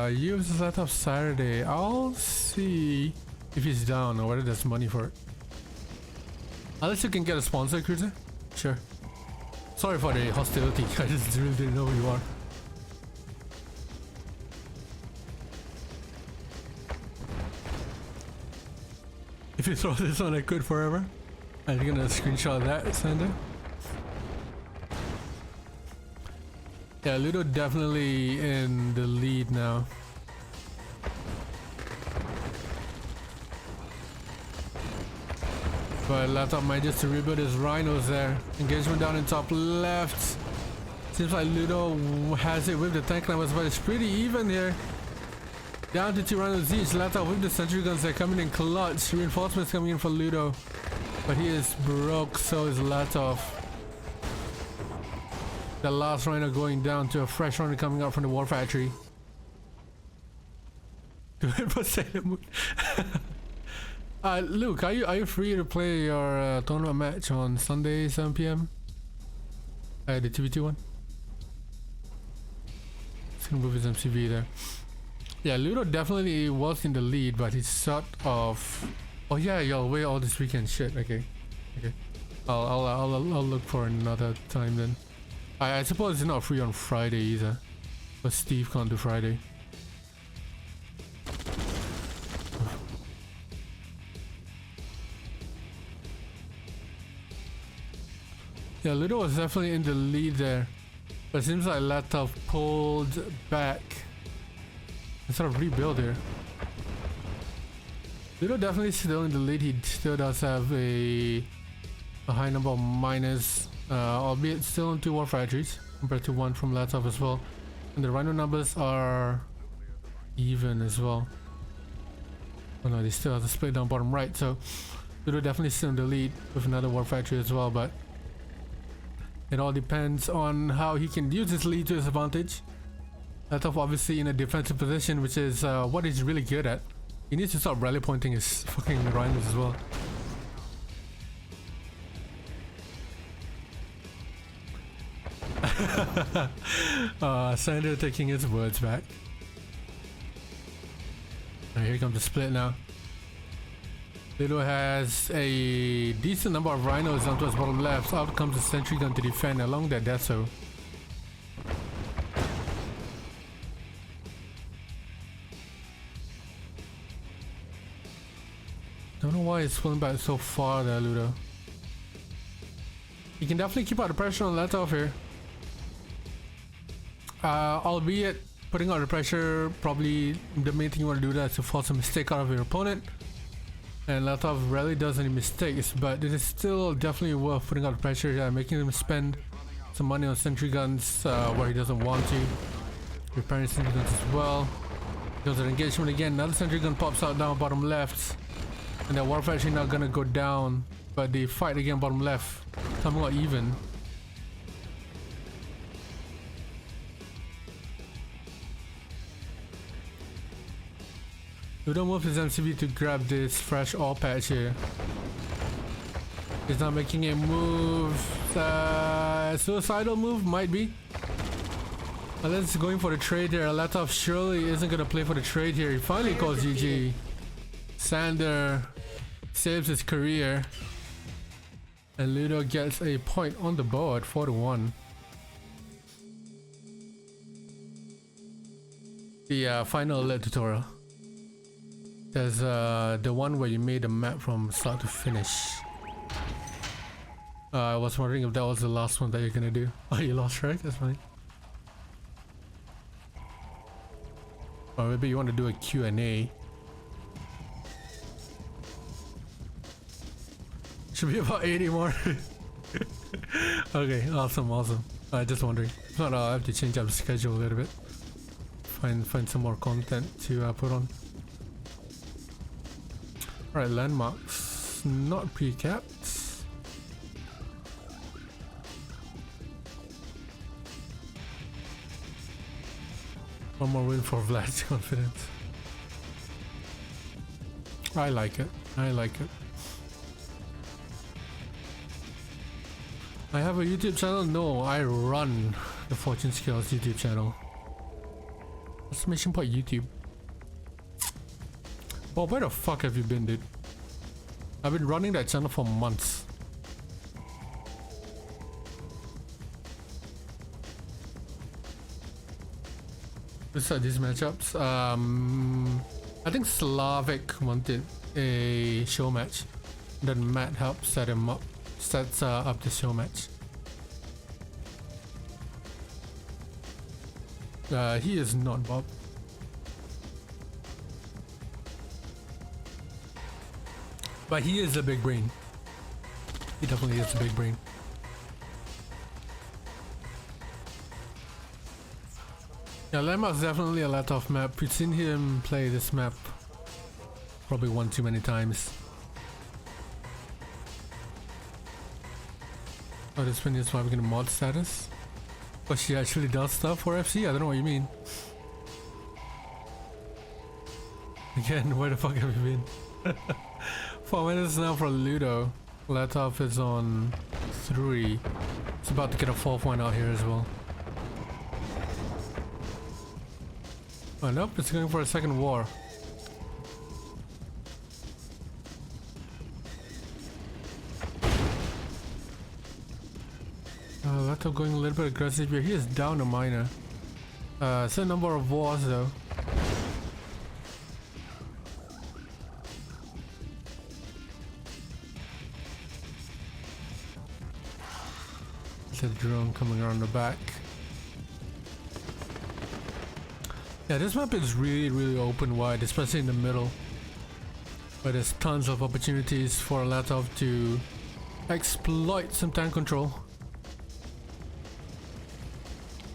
Use Latof Saturday. I'll see if he's down or whether there's money for it. Unless you can get a sponsor, Cruiser. Sure. Sorry for the hostility. I just really didn't know who you are. If you throw this on, I could forever. I'm gonna screenshot that, send it. Yeah, Ludo definitely in the lead now. But Latof might just to rebuild his Rhinos there. Engagement down in top left. Seems like Ludo has it with the tank numbers, but it's pretty even here. Down to 2 Rhinos each. Latof with the sentry guns, they're coming in clutch. Reinforcements coming in for Ludo. But he is broke, so is Latof. The last Rhino going down to a fresh Rhino coming out from the war factory. 2% mood. Luke, are you free to play your tournament match on Sunday 7 PM? The 2v2 one. He's gonna move his MCV there. Yeah, Ludo definitely was in the lead, but he's sort of. Oh yeah, you're away all this weekend. Shit. Okay. I'll look for another time then. I suppose he's not free on Friday either, but Steve can't do Friday. Yeah, Ludo was definitely in the lead there, but it seems like Latof pulled back and sort of rebuild here. Ludo definitely still in the lead. He still does have a high number of miners, albeit still on 2 war factories compared to 1 from Latof as well. And the Rhino numbers are even as well. Oh no, they still have to split down bottom right, so Ludo definitely still in the lead with another war factory as well, but it all depends on how he can use his lead to his advantage. Latof obviously in a defensive position, which is what he's really good at. He needs to start rally pointing his fucking Rhinos as well. Sander taking his words back. Right, here comes the split now. Ludo has a decent number of Rhinos down to his bottom left. So out comes the sentry gun to defend along that deso. Don't know why it's pulling back so far there, Ludo. You can definitely keep out the pressure on Latof here. Albeit putting out the pressure, probably the main thing you want to do that is to force a mistake out of your opponent. And Latof rarely does any mistakes, but it is still definitely worth putting out the pressure here, making him spend some money on sentry guns where he doesn't want to. Repairing sentry guns as well. There's an engagement again. Another sentry gun pops out down bottom left. And the warfare actually not gonna go down. But the fight again bottom left. Coming out even. Ludo moves his MCV to grab this fresh ore patch here. He's not making a move. Suicidal move, might be. Unless he's going for the trade here. Latof surely isn't going to play for the trade here. He finally calls GG. Sander saves his career. And Ludo gets a point on the board, 4-1. The final Lud tutorial. There's the one where you made a map from start to finish. I was wondering if that was the last one that you're gonna do. Oh, you lost track? That's fine. Or maybe you want to do a Q&A. Should be about 80 more. Okay, awesome. Just wondering. If not, I'll have to change up the schedule a little bit. Find some more content to put on. Alright, landmarks. Not pre-capped. One more win for Vlad's confidence. I like it. I have a YouTube channel? No, I run the Fortune Skills YouTube channel. Exclamation point YouTube. Well, where the fuck have you been, dude? I've been running that channel for months. Let's start these matchups. I think Slavic wanted a show match. Then Matt helped set him up. Sets up the show match. He is not Bob. But he is a big brain. He definitely is a big brain. Yeah, Landmark's definitely a Latof map. We've seen him play this map probably one too many times. Oh, this one is probably gonna mod status. But she actually does stuff for FC? I don't know what you mean. Again, where the fuck have you been? 4 minutes now for Ludo. Latof is on 3. It's about to get a 4th one out here as well. Oh nope, it's going for a second war. Latof going a little bit aggressive here. He is down a miner. It's a number of wars though. It's a drone coming around the back. Yeah, this map is really open wide, especially in the middle. But there's tons of opportunities for Latof to exploit some tank control.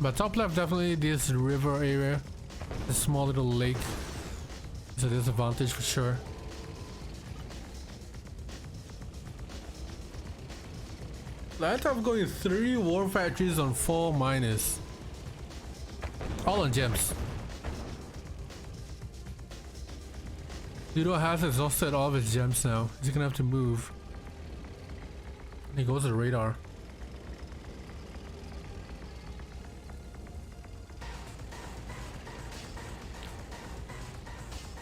But top left, definitely this river area, this small little lake, is a disadvantage for sure. Latof going 3 war factories on 4 miners. All on gems. Ludo has exhausted all of his gems now. He's gonna have to move. He goes to the radar.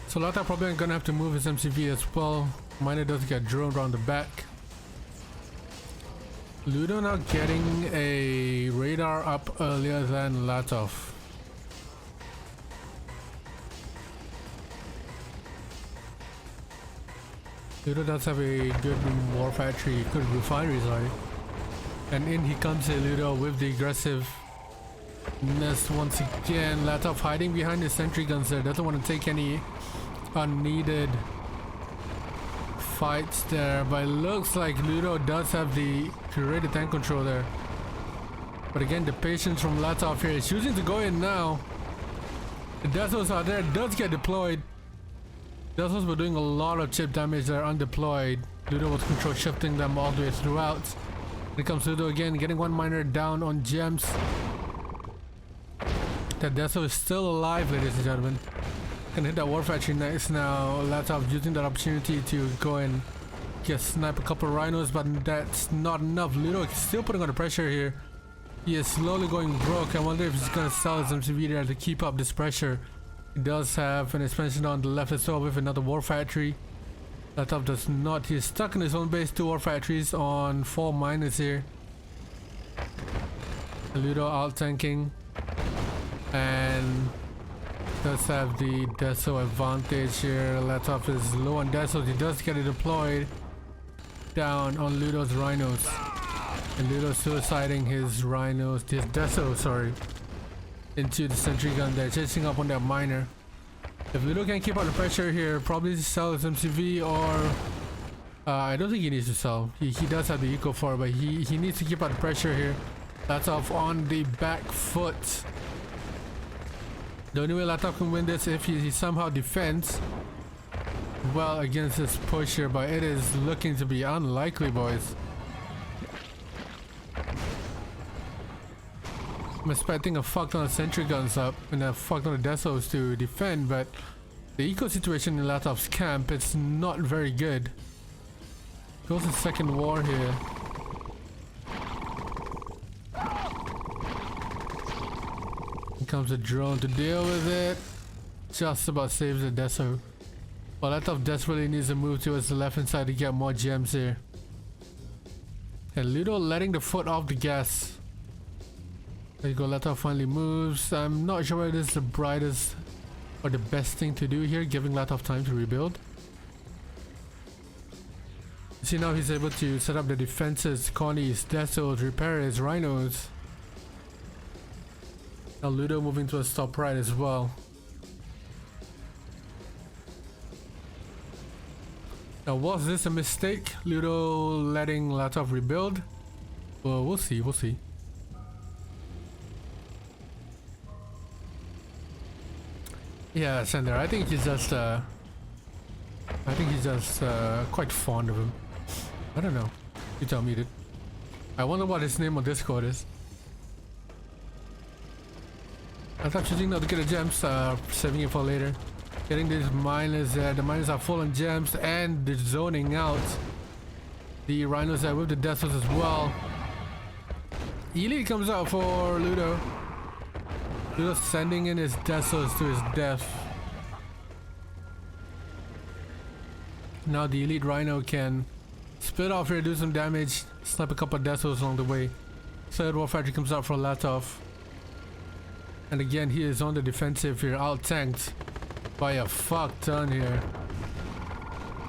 So Latof probably gonna have to move his MCV as well. Miner does get droned around the back. Ludo now getting a radar up earlier than Latof. Ludo does have a good war factory, good refinery, sorry. And in he comes here, Ludo, with the aggressiveness once again. Latof hiding behind his sentry guns there, doesn't want to take any unneeded fights there, but it looks like Ludo does have the curated tank control there. But again, the patience from Latof here is choosing to go in now. The Desos are there, does get deployed. Desos were doing a lot of chip damage there undeployed. Ludo was control shifting them all the way throughout. Here comes Ludo again, getting one miner down on gems. That Deso is still alive, ladies and gentlemen. Gonna hit that war factory next now. Latof using that opportunity to go and snipe a couple of rhinos, but that's not enough. Ludo is still putting on the pressure here. He is slowly going broke. I wonder if he's gonna sell his MCV there to keep up this pressure. He does have an expansion on the left as well with another war factory. Latof does not. He's stuck in his own base. 2 war factories on 4 miners here. Ludo out tanking and does have the Deso advantage here. Latof is low on Desos. He does get it deployed down on Ludo's rhinos. And Ludo suiciding his rhinos, his Deso, sorry, into the sentry gun there, chasing up on that miner. If Ludo can keep out the pressure here, probably sell his MCV or... I don't think he needs to sell. He does have the eco for it, but he needs to keep out the pressure here. Latof on the back foot. The only way Latof can win this if he somehow defends well against this push here, but it is looking to be unlikely, boys. I'm expecting a fuck ton of sentry guns up and a fuck ton of Desos to defend, but the eco situation in Latof's camp, it's not very good. Goes to second war here. Here comes a drone to deal with it. Just about saves the Deso. But Latof desperately needs to move towards the left hand side to get more gems here. And Ludo letting the foot off the gas. There you go, Latof finally moves. I'm not sure whether this is the brightest or the best thing to do here, giving Latof time to rebuild. See, now he's able to set up the defenses, Connies, Desos, repair his rhinos. Now Ludo moving to a stop right as well. Now was this a mistake, Ludo letting Latof rebuild? Well, we'll see, we'll see. Yeah, Sender, I think he's just quite fond of him. I don't know. You tell me, dude. I wonder what his name on Discord is. I thought choosing not to get the gems, saving it for later. Getting these miners there. The miners are full on gems and they're zoning out. The rhinos there with the Desos as well. Elite comes out for Ludo. Ludo sending in his Desos to his death. Now the elite rhino can split off here, do some damage, snipe a couple of Desos along the way. Third war factory comes out for Latof. And again, he is on the defensive here, out tanked by a fuck ton here.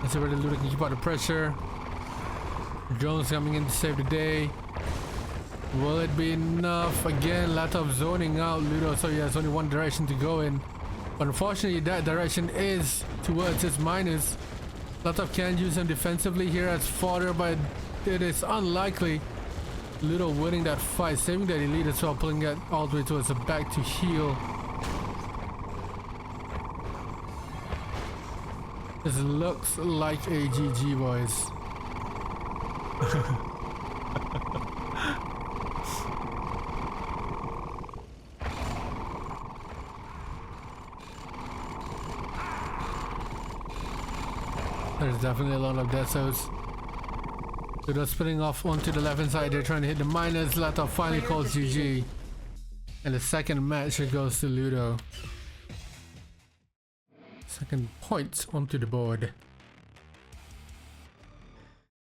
Let's see whether Ludo can keep out the pressure. Drones coming in to save the day. Will it be enough? Again, Latof zoning out Ludo, so he has only one direction to go in. But unfortunately, that direction is towards his miners. Latof can use him defensively here as fodder, but it is unlikely. Ludo winning that fight, saving that elite as well, pulling it all the way towards the back to heal. This looks like a GG, boys. There's definitely a lot of Desos. Ludo spinning off onto the left hand side. They're trying to hit the miners. Latof finally calls GG. And the second match goes to Ludo. Second point onto the board.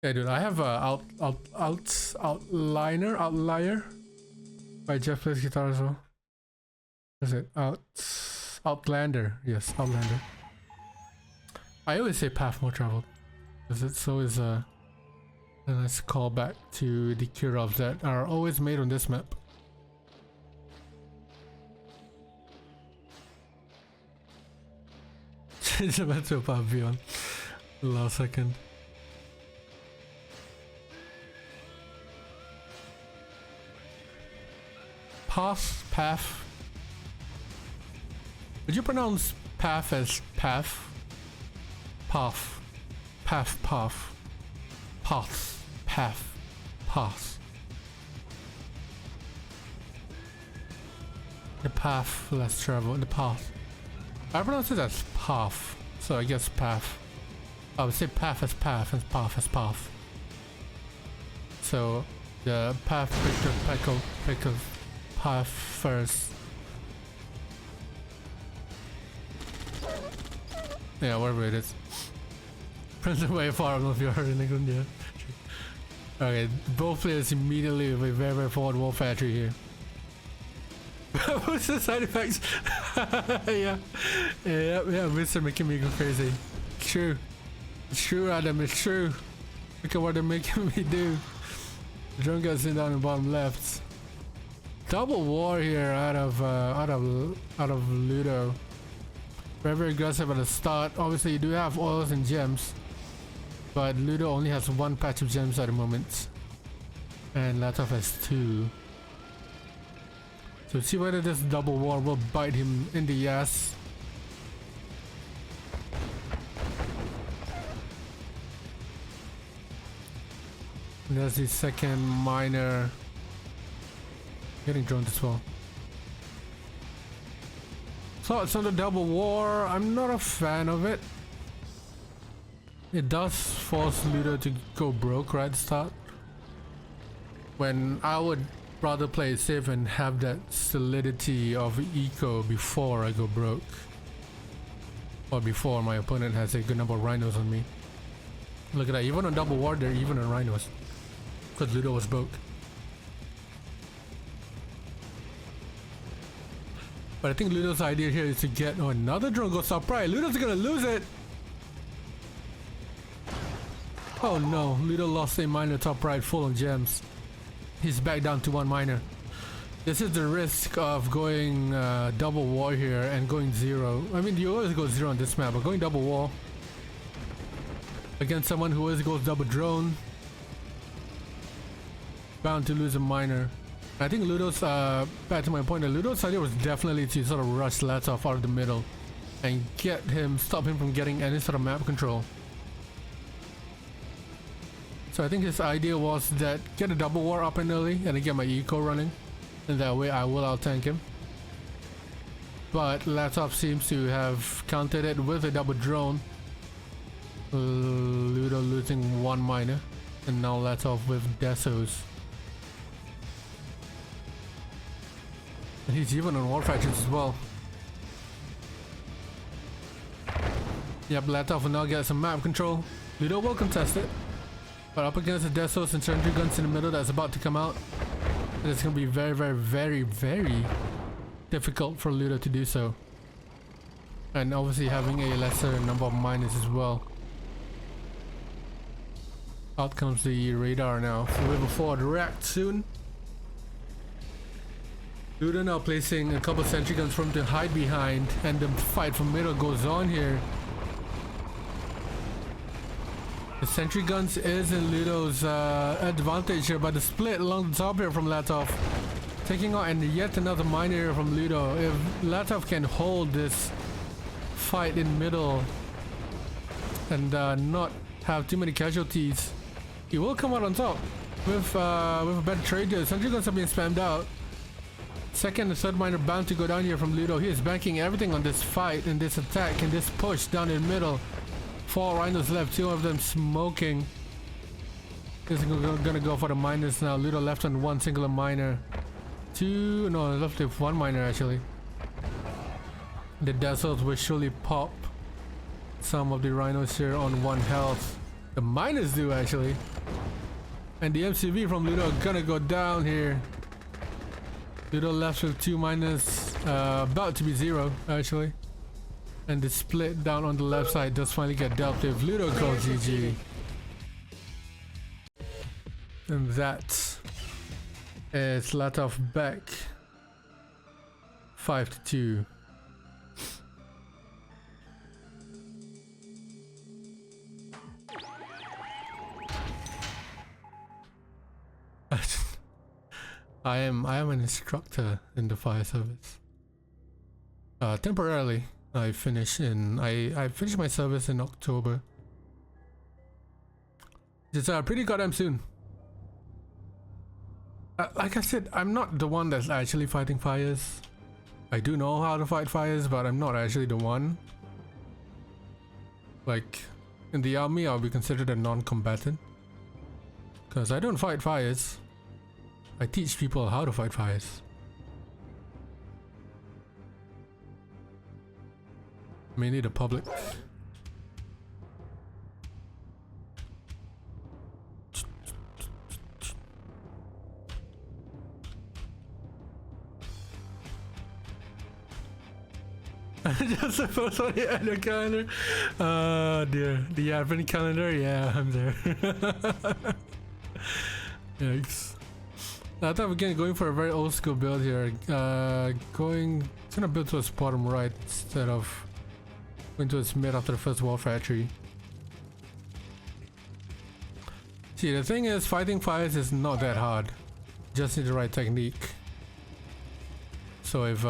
Yeah, dude, I have a outlier by Jeff plays guitar as well. What is it? Outlander. Yes, Outlander. I always say path more traveled, because it's always a nice callback to the Kirovs that are always made on this map. Change the map to a path beyond. Last second. Path. Would you pronounce path as path? Path. Path, path. Path. Path. Path. The path less travel. The path. I pronounce it as path. So I guess path. I would say path as path and path as path. So the path pick of path first. Yeah, whatever it is. Prince way far. I don't know if you heard in England yet. Okay, both players immediately with a very forward war factory here. What's the side effects? yeah, Mr. making me go crazy. True. It's true, Adam, it's true. Look at what they're making me do. The drone gets in down the bottom left. Double war here out of Ludo. Very aggressive at the start. Obviously you do have oils and gems, but Ludo only has one patch of gems at the moment, and Latof has two. So see whether this double war will bite him in the ass. And there's the second miner getting droned as well. So the double war, I'm not a fan of it. It does force Ludo to go broke right at the start, when I would rather play it safe and have that solidity of eco before I go broke, or before my opponent has a good number of rhinos on me. Look at that, even on double war they're even on rhinos, because Ludo was broke. But I think Ludo's idea here is to get another drone goes up right. Ludo's gonna lose it. Oh no, Ludo lost a miner top right full on gems. He's back down to one miner. This is the risk of going double war here and going zero. I mean, you always go zero on this map, but going double war against someone who always goes double drone, bound to lose a miner. I think Ludo's, back to my point, Ludo's idea was definitely to sort of rush Latof out of the middle and stop him from getting any sort of map control. So I think his idea was that get a double war up and early and then get my eco running, and that way I will out-tank him. But Latof seems to have countered it with a double drone. Ludo losing one miner, and now Latof with Desos. And he's even on war factions as well. Yep, Latof will now get some map control. Ludo will contest it, but up against the Desos and Sentry guns in the middle that's about to come out, it's going to be very difficult for Ludo to do so. And obviously having a lesser number of miners as well. Out comes the radar now. So we have a forward react soon. Ludo now placing a couple sentry guns for him to hide behind, and the fight from middle goes on here. The sentry guns is in Ludo's advantage here, but the split along the top here from Latof, taking out and yet another miner here from Ludo. If Latof can hold this fight in middle and not have too many casualties, he will come out on top with a better trade here. Sentry guns are being spammed out. Second and third miner bound to go down here from Ludo. He is banking everything on this fight and this attack and this push down in middle. 4 rhinos left, 2 of them smoking. This is gonna go for the miners now. Ludo left on one singular miner. Left with 1 miner actually. The Desos will surely pop some of the rhinos here on 1 health. The miners do actually. And the MCV from Ludo are gonna go down here. Ludo left with 2 miners, about to be 0 actually. And the split down on the left side does finally get dealt with. Ludo goes GG. And that is Latof back 5-2. I am an instructor in the fire service. Temporarily. I finished my service in October. It's pretty goddamn soon. Like I said, I'm not the one that's actually fighting fires. I do know how to fight fires, but I'm not actually the one. Like, in the army, I'll be considered a non-combatant. Because I don't fight fires. I teach people how to fight fires. Mainly the public. Just a photo on the other calendar. Oh dear. The advent calendar? Yeah, I'm there. Yikes. I thought again going for a very old school build here. Gonna build towards bottom right instead of going towards mid after the first wall factory. See, the thing is, fighting fires is not that hard. Just need the right technique. So if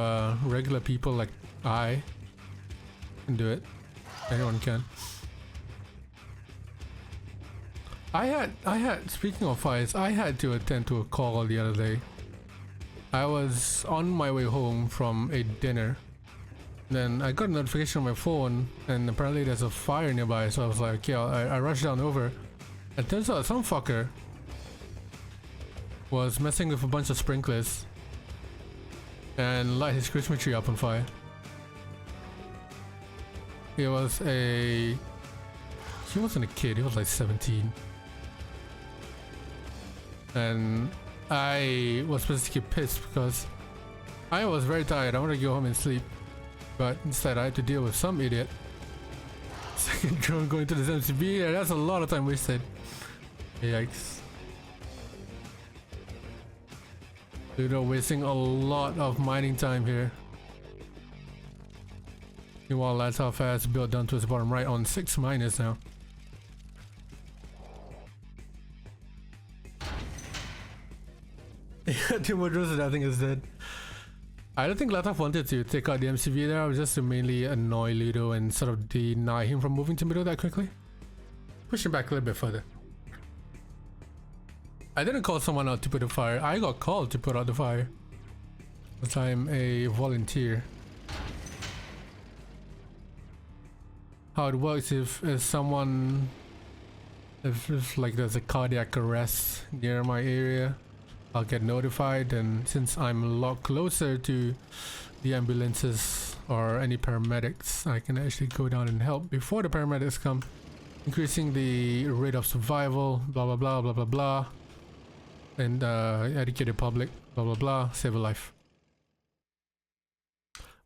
regular people like I can do it, anyone can. I had speaking of fires, I had to attend to a call the other day. I was on my way home from a dinner. Then I got a notification on my phone, and apparently there's a fire nearby, so I was like, yeah, I rushed down over. It turns out some fucker was messing with a bunch of sprinklers and light his Christmas tree up on fire. He wasn't a kid, he was like 17. And I was basically pissed because I was very tired. I wanted to go home and sleep. But instead I had to deal with some idiot. Second drone going to this MCB, yeah, that's a lot of time wasted. Yikes. Lud0wig wasting a lot of mining time here. Meanwhile, Latof has built down to his bottom right on 6 miners now. Yeah, 2 more drones and I think it's dead. I don't think Latof wanted to take out the MCV there, just to mainly annoy Lud0wig and sort of deny him from moving to middle that quickly. Push him back a little bit further. I didn't call someone out to put a fire, I got called to put out the fire. Because I'm a volunteer. How it works if someone, if like there's a cardiac arrest near my area, I'll get notified, and since I'm a lot closer to the ambulances or any paramedics, I can actually go down and help before the paramedics come, increasing the rate of survival, blah blah blah blah blah blah, and educate the public, blah blah blah, save a life.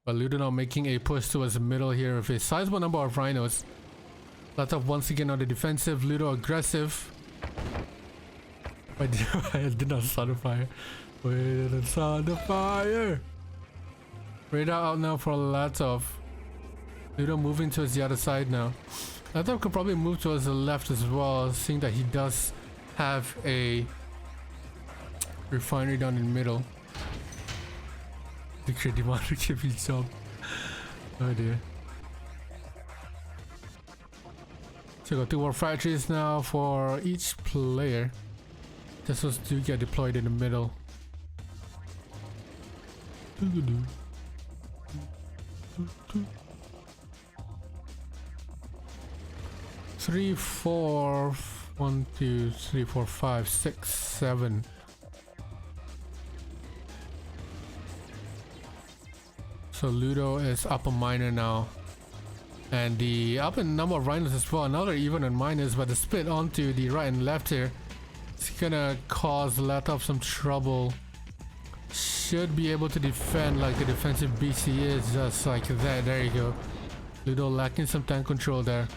But Lud0wig now making a push towards the middle here with a sizable number of rhinos. Latof once again on the defensive, Lud0wig aggressive. I did not start the fire. We didn't start the fire. Radar out now for Latof. Lud0wig moving towards the other side now. Latof could probably move towards the left as well, seeing that he does have a refinery down in the middle. The create demand to keep his job. Oh dear. So we got 2 more factories now for each player. This was to get deployed in the middle. 3, 4, 1, 2, 3, 4, 5, 6, 7. So Lud0wig is up a miner now. And the up in number of rhinos as well. Now they're even on miners, but the split onto the right and left here, it's gonna cause Latof some trouble. Should be able to defend like the defensive BC is, just like that. There you go. Lud0wig lacking some tank control there.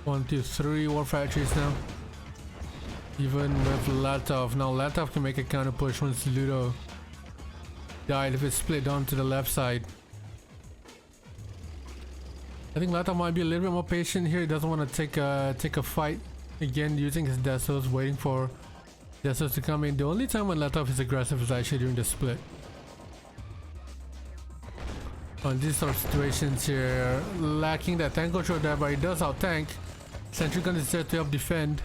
One, two, 3 war factories now. Even with Latof. Now Latof can make a counter push once Lud0wig died if it's split onto the left side. I think Latof might be a little bit more patient here. He doesn't want to take a fight Again, using his Desos, waiting for Desos to come in. The only time when Latof is aggressive is actually during the split. On these sort of situations here, lacking that tank control there, but he does out tank. Sentry gun is there to help defend.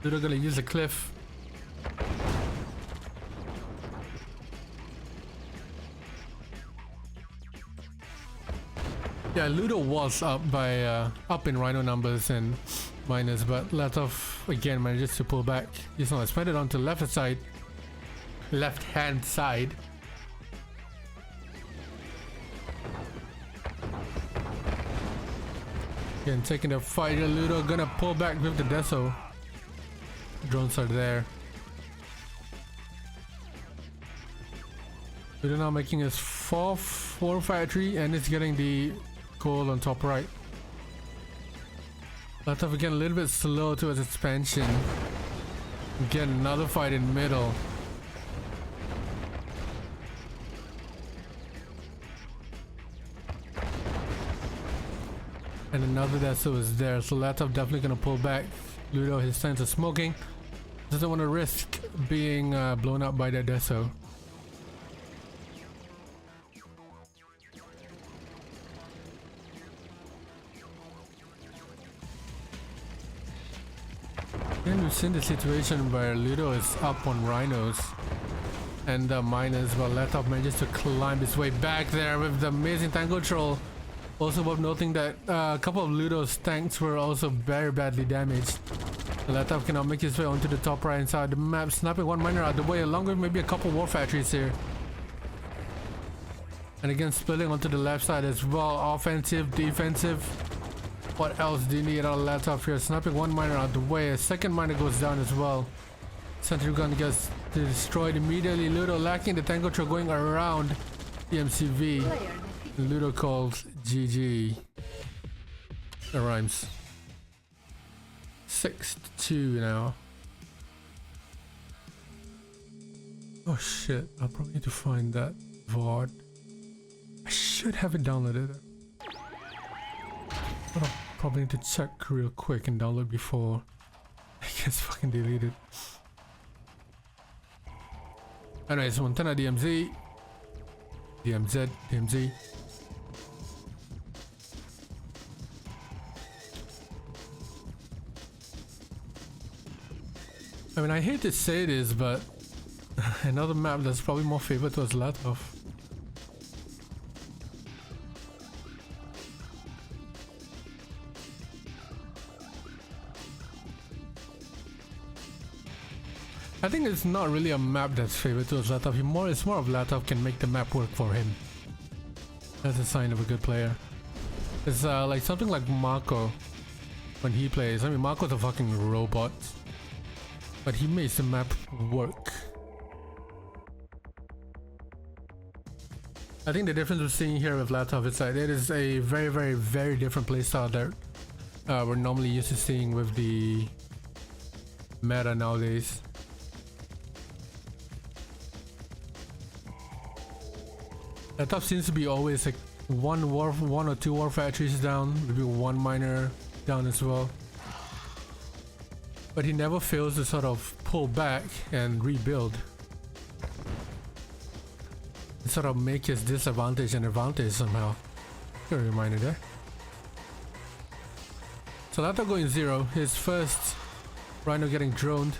Ludo gonna use the cliff. Yeah, Ludo was up by up in Rhino numbers and minus, but Latof again manages to pull back. He's not spread it onto left side, left hand side. Again, taking the fight. Ludo gonna pull back with the Deso. Drones are there. Ludo now making his fourth war factory and is getting the gold on top right. Latof again a little bit slow to his expansion. Again, another fight in middle. And another Deso is there, so Latof definitely gonna pull back. Ludo, his sense of smoking. Doesn't want to risk being blown up by that Deso. Then we've seen the situation where Ludo is up on Rhinos and miners, but Latof manages to climb his way back there with the amazing tank control. Also worth noting that a couple of Ludo's tanks were also very badly damaged. Latof cannot make his way onto the top right side of the map, snapping one miner out of the way along with maybe a couple war factories here. And again splitting onto the left side as well, offensive, defensive. What else do you need out of Latof here? Snapping one miner out of the way, a second miner goes down as well. Sentry gun gets destroyed immediately. Ludo lacking the tank control going around the MCV. Ludo calls GG. That rhymes. 6-2 now. Oh shit, I'll probably need to find that VOD. I should have it downloaded. But I'll probably need to check real quick and download before it gets fucking deleted. Anyways, Montana DMZ. DMZ. I mean, I hate to say this, but another map that's probably more favorite was Latof. I think it's not really a map that's favorite to Latof. It's more of Latof can make the map work for him. That's a sign of a good player. It's like something like Marco when he plays. I mean, Marco's a fucking robot, but he makes the map work. I think the difference we're seeing here with Latof is that it is a very different playstyle that we're normally used to seeing with the meta nowadays. Latof seems to be always like one or two war factories down, maybe one miner down as well. But he never fails to sort of pull back and rebuild. And sort of make his disadvantage an advantage somehow. Good reminder there. So Latof going 0, his first Rhino getting droned.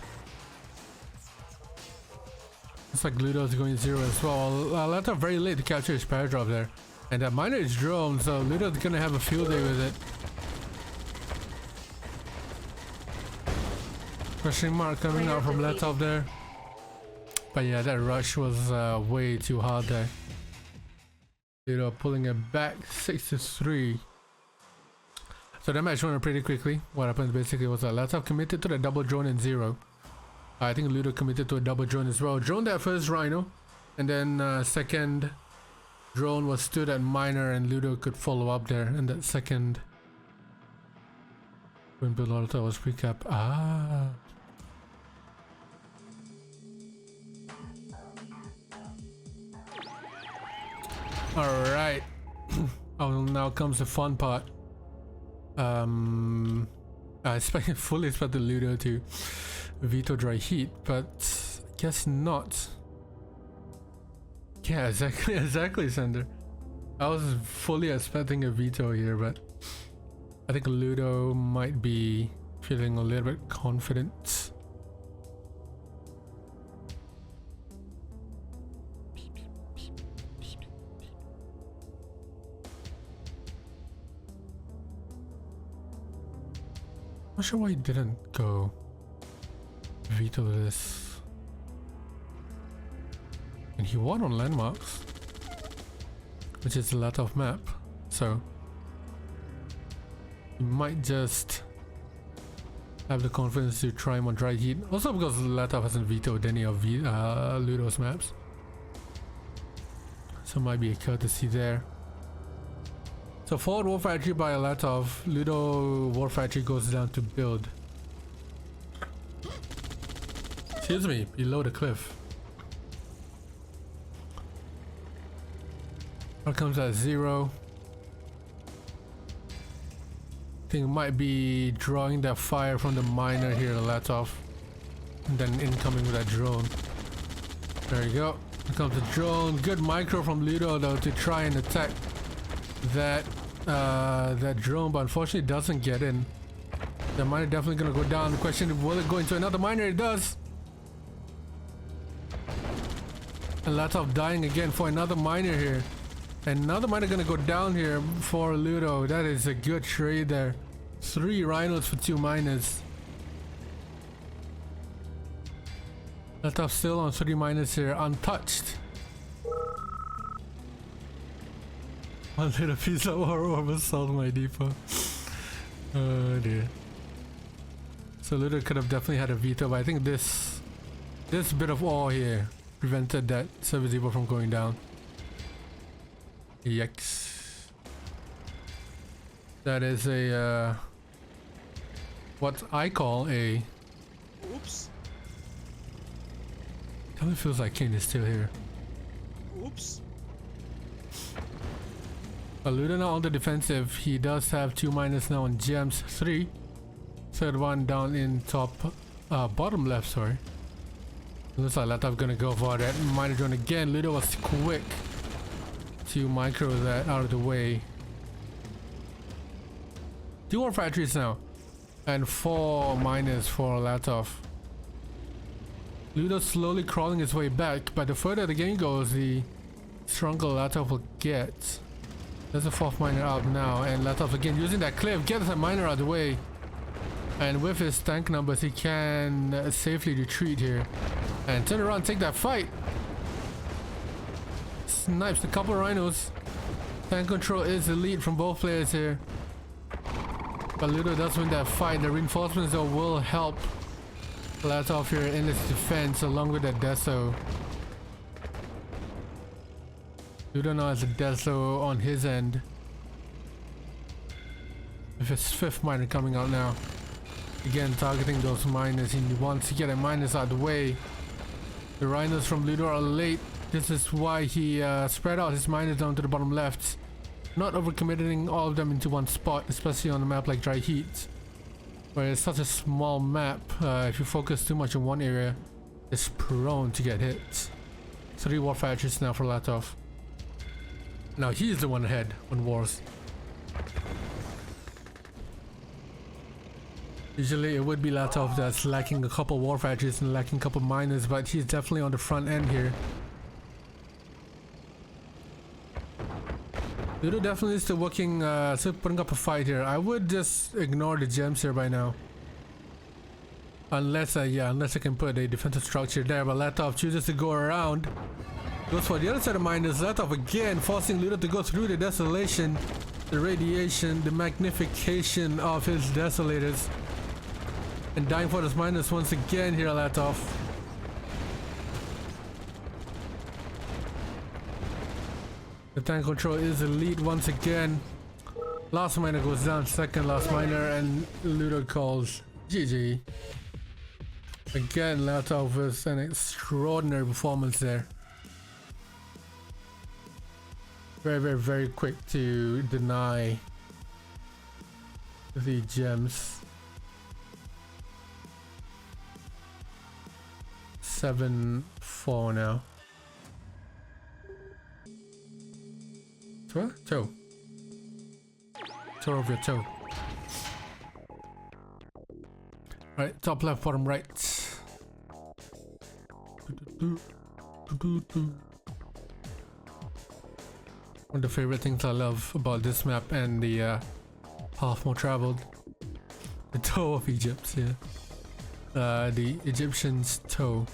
Looks like Ludo's going 0 as well. Latof very late to capture his paradrap there. And that miner is droned, so Ludo's gonna have a field day with it. Question mark coming out from Latof there. But yeah, that rush was way too hard there. Ludo pulling it back 6-3. So that match went pretty quickly. What happened basically was that Latof committed to the double drone in 0. I think Ludo committed to a double drone as well. Drone that first Rhino, and then second drone was stood at miner, and Ludo could follow up there. And that second when Latof was recap. Alright. Oh, now comes the fun part. I fully expected Ludo to veto dry heat, but guess not. Yeah, exactly, Sander. I was fully expecting a veto here, but I think Ludo might be feeling a little bit confident. Not sure why he didn't go veto this. And he won on landmarks, which is a Latof map, so he might just have the confidence to try him on dry heat. Also because Latof hasn't vetoed any of Ludo's maps, so might be a courtesy there. So forward War Factory by Latof, Ludo War Factory goes down to build. Excuse me, below the cliff. What comes at 0? I think it might be drawing that fire from the miner here, Latof. And then incoming with that drone. There you go. Here comes the drone. Good micro from Ludo though to try and attack that drone, but unfortunately it doesn't get in. The miner definitely gonna go down. The question is, will it go into another miner? It does. And Latof dying again for another miner here. Another miner gonna go down here for Ludo. That is a good trade there. 3 rhinos for 2 miners. Latof still on 3 miners here, untouched. One little piece of orb assault my depot. Oh dear. So Ludo could have definitely had a veto, but I think this bit of ore here prevented that service depot from going down. Yikes. That is a what I call a Oops. kind of feels like King is still here. Oops. But Ludo now on the defensive. He does have 2 miners now on gems. 3. Third one down in bottom left, sorry. Looks like Latof gonna go for that miner drone again. Ludo was quick to micro that out of the way. 2 more factories now. And 4 miners for Latof. Ludo slowly crawling his way back, but the further the game goes, the stronger Latof will get. There's a 4th miner out now, and Latof again using that cliff, gets a miner out of the way. And with his tank numbers, he can safely retreat here. And turn around, take that fight. Snipes a couple rhinos. Tank control is elite from both players here. But Ludo does win that fight. The reinforcements though will help Latof here in his defense along with that Deso. Ludo now has a Deso on his end. With his 5th miner coming out now. Again targeting those miners. He wants to get a miners out of the way. The rhinos from Ludo are late. This is why he spread out his miners down to the bottom left. Not overcommitting all of them into one spot, especially on a map like Dry Heat, where it's such a small map. If you focus too much on one area, it's prone to get hit. 3 war factories now for Latof. Now he's the one ahead on wars. Usually it would be Latof that's lacking a couple war factories and lacking a couple miners, but he's definitely on the front end here. Ludo definitely is still working, still putting up a fight here. I would just ignore the gems here by now. Unless I can put a defensive structure there, but Latof chooses to go around. Goes for the other side of miners. Latof again forcing Ludo to go through the desolation, the radiation, the magnification of his desolators. And dying for his miners once again here, Latof. The tank control is elite once again. Last miner goes down, 2nd last miner, and Ludo calls GG. Again, Latof with an extraordinary performance there. Very quick to deny the gems. 7-4 now. Toe. Toe of your toe. Right, top left, bottom right. One of the favorite things I love about this map and the path more traveled. The toe of Egypt, yeah. The Egyptian's toe.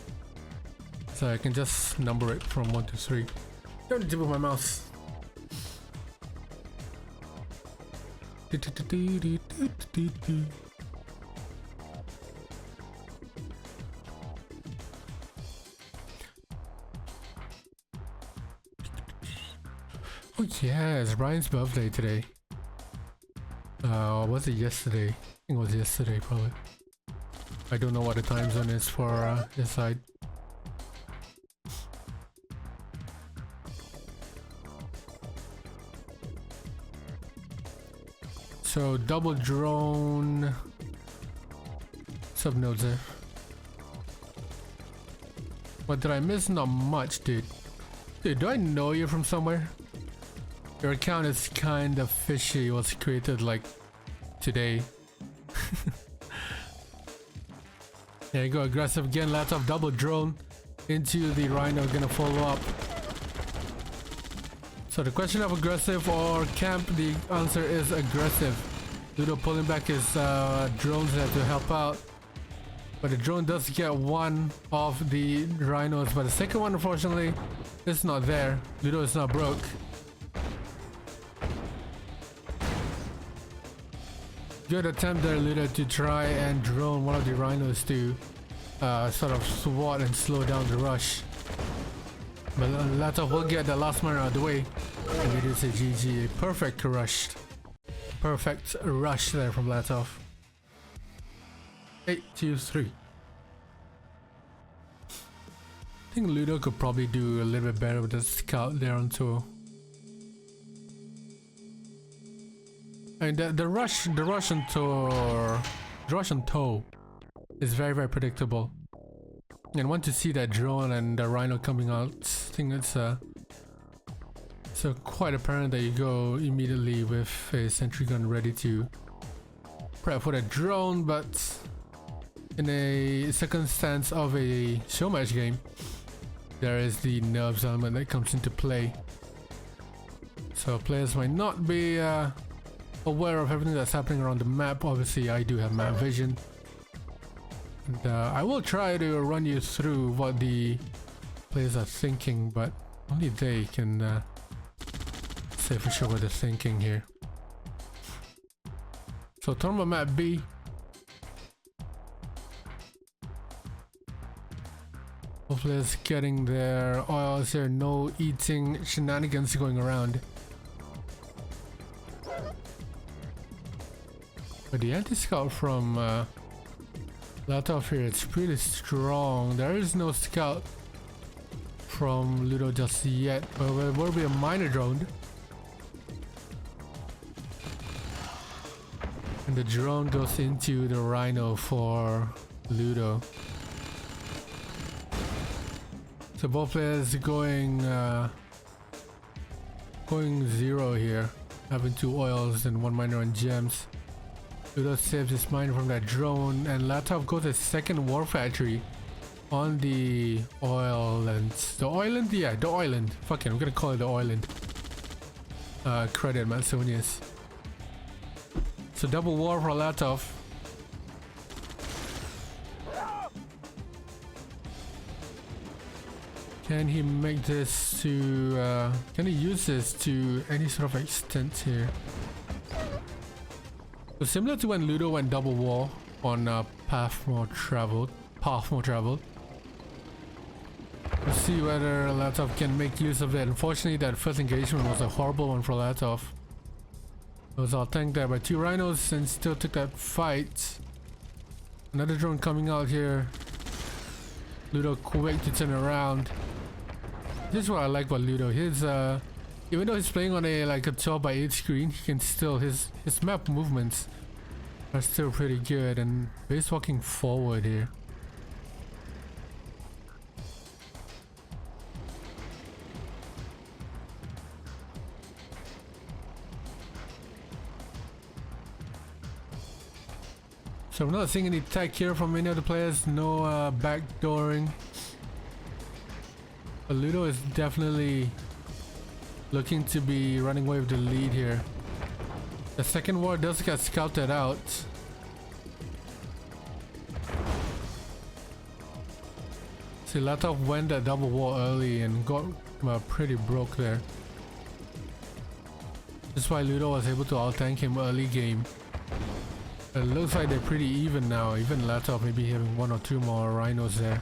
So I can just number it from 1 to 3. Don't need to move my mouse. Oh yeah, it's Brian's birthday today. Was it yesterday? I think it was yesterday probably. I don't know what the time zone is for this side. So double drone. Sub nodes there. What did I miss? Not much, dude. Dude, do I know you from somewhere? Your account is kind of fishy. It was created like today. There you go, aggressive again. Latof double drone into the Rhino, gonna follow up. So the question of aggressive or camp, the answer is aggressive. Ludo pulling back his drones there to help out. But the drone does get one of the Rhinos, but the second one unfortunately is not there. Ludo is not broke. Good attempt there, Ludo, to try and drone one of the Rhinos to sort of swat and slow down the rush. But Latof will get the last miner out of the way. And it is a GG. Perfect rush. Perfect rush there from Latof. 8-3. I think Ludo could probably do a little bit better with the scout there on tour. And the rush on tour, the rush on toe is very, very predictable. And once you see that drone and the Rhino coming out, I think it's so quite apparent that you go immediately with a sentry gun ready to prep for the drone. But in a circumstance of a showmatch game, there is the nerves element that comes into play. So players might not be aware of everything that's happening around the map. Obviously I do have map vision, and I will try to run you through what the players are thinking, but only they can say for sure what they're thinking here. So tournament map B. Both players getting their oils here, no eating shenanigans going around. But the anti-scout from Latof here, it's pretty strong. There is no scout from Ludo just yet, but there will be a miner drone. And the drone goes into the Rhino for Ludo. So both players going zero here, having 2 oils and 1 miner on gems. Ludo saves his miner from that drone, and Latof goes a second war factory on the oiland. The oiland? Yeah, the oiland. Fuck it, I'm gonna call it the oiland. Credit Matsonius. So double war for Latof. Can he make this to can he use this to any sort of extent here? So similar to when Ludo went double war on path more traveled. Let's see whether Latof can make use of it. Unfortunately, that first engagement was a horrible one for Latof. It was all tanked there by 2 Rhinos and still took that fight. Another drone coming out here. Ludo quick to turn around. This is what I like about Ludo. His even though he's playing on a like a 12:8 screen, he can still his map movements are still pretty good, and he's walking forward here. So I'm not seeing any tech here from any of the players, no backdooring. But Ludo is definitely looking to be running away with the lead here. The second ward does get scouted out. See, Latof went that double wall early and got pretty broke there. That's why Ludo was able to out-tank him early game. It looks like they're pretty even now. Even Latof maybe having one or two more rhinos there.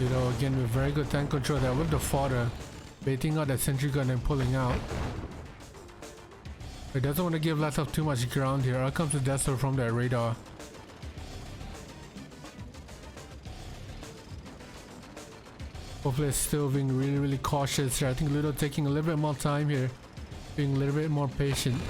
Ludo again with very good tank control there with the fodder. Baiting out that sentry gun and pulling out. It doesn't want to give Latof too much ground here. Out comes the Desert from that radar. Hopefully it's still being really cautious here. I think Ludo taking a little bit more time here. Being a little bit more patient.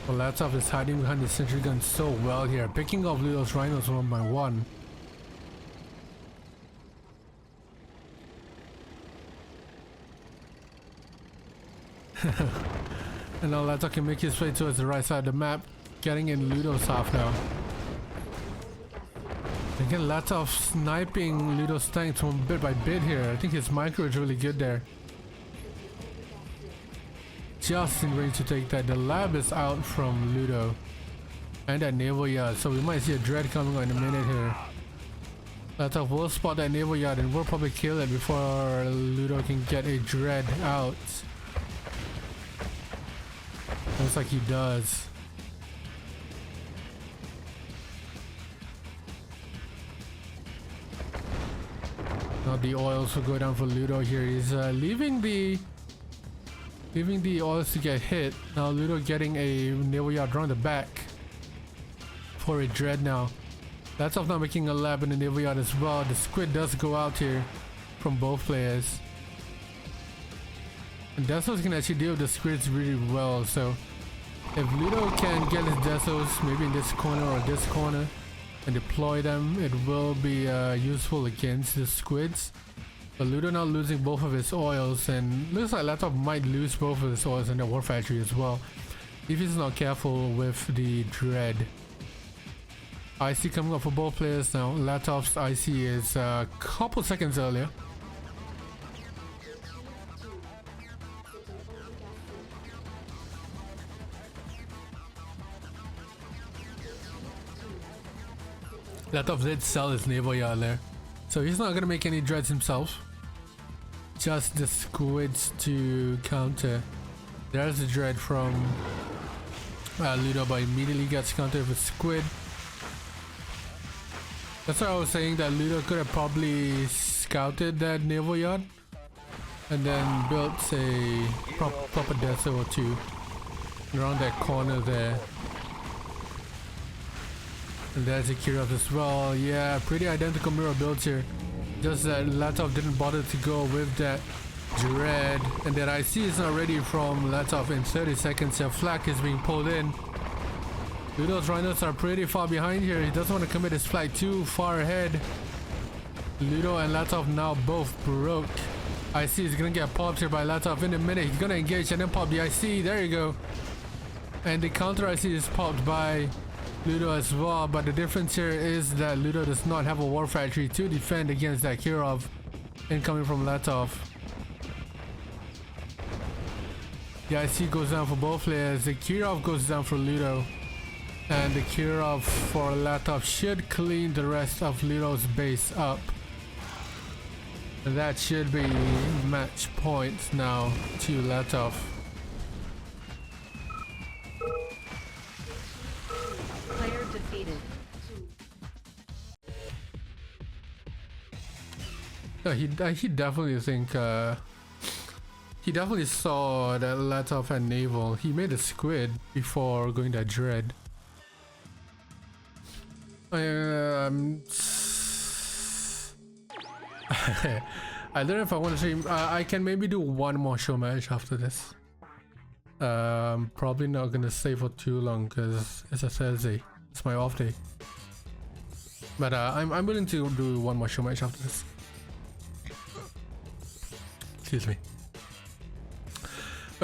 Well, Latof is hiding behind the sentry gun so well here. Picking off Ludo's rhinos one by one. And now Latof can make his way towards the right side of the map. Getting in Ludo's half now. Again, Latof sniping Ludo's tanks from bit by bit here. I think his micro is really good there. Just in range to take that. The lab is out from Ludo. And that naval yard. So we might see a dread coming on in a minute here. Latof will spot that naval yard and will probably kill it before Ludo can get a dread out. Looks like he does. Now the oils will go down for Ludo here. He's leaving the oils to get hit. Now Ludo getting a naval yard around the back for a dread now. Latof now making a lab in the naval yard as well. The squid does go out here from both players. And Desos can actually deal with the squids really well. So if Ludo can get his Desos maybe in this corner or this corner and deploy them, it will be useful against the squids. But Ludo now losing both of his oils, and looks like Latof might lose both of his oils in the war factory as well if he's not careful with the dread. IC coming up for both players now. Latof's IC is a couple seconds earlier. Latof did sell his naval yard there, so he's not gonna make any dreads himself. Just the squids to counter. There's a dread from Ludo, but immediately gets countered with squid. That's why I was saying that Ludo could have probably scouted that naval yard and then built a proper desert or two around that corner there. And there's a Kirov as well. Yeah, pretty identical mirror builds here. Just that Latof didn't bother to go with that dread. And that IC is not ready from Latof in 30 seconds. A flak is being pulled in. Ludo's rhinos are pretty far behind here. He doesn't want to commit his flag too far ahead. Ludo and Latof now both broke. IC is gonna get popped here by Latof in a minute. He's gonna engage and then pop the IC. There you go. And the counter IC is popped by Ludo as well, but the difference here is that Ludo does not have a war factory to defend against that Kirov incoming from Latof. The IC goes down for both players. The Kirov goes down for Ludo, and the Kirov for Latof should clean the rest of Ludo's base up. And that should be match points now to Latof. No, he definitely he definitely saw that Latof had naval. He made a squid before going that dread. I don't know if I want to stream. I can maybe do one more show match after this. Probably not gonna stay for too long because it's a Thursday. It's my off day. But I'm willing to do one more show match after this. Excuse me.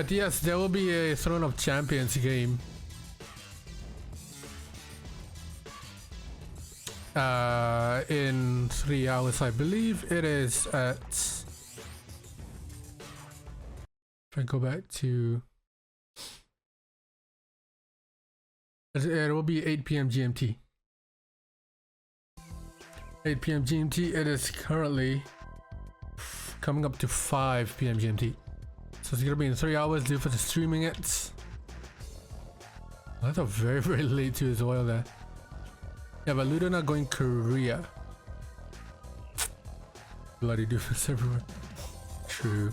But yes, there will be a Throne of Champions game. In 3 hours, I believe it is at. If I go back to. It will be 8 p.m. GMT. 8 p.m. GMT. It is currently coming up to 5 p.m. GMT. So it's gonna be in 3 hours. Due for the streaming it. That's a very, very late too as well there. Yeah, but Ludo not going Korea. Bloody doofus everywhere. True.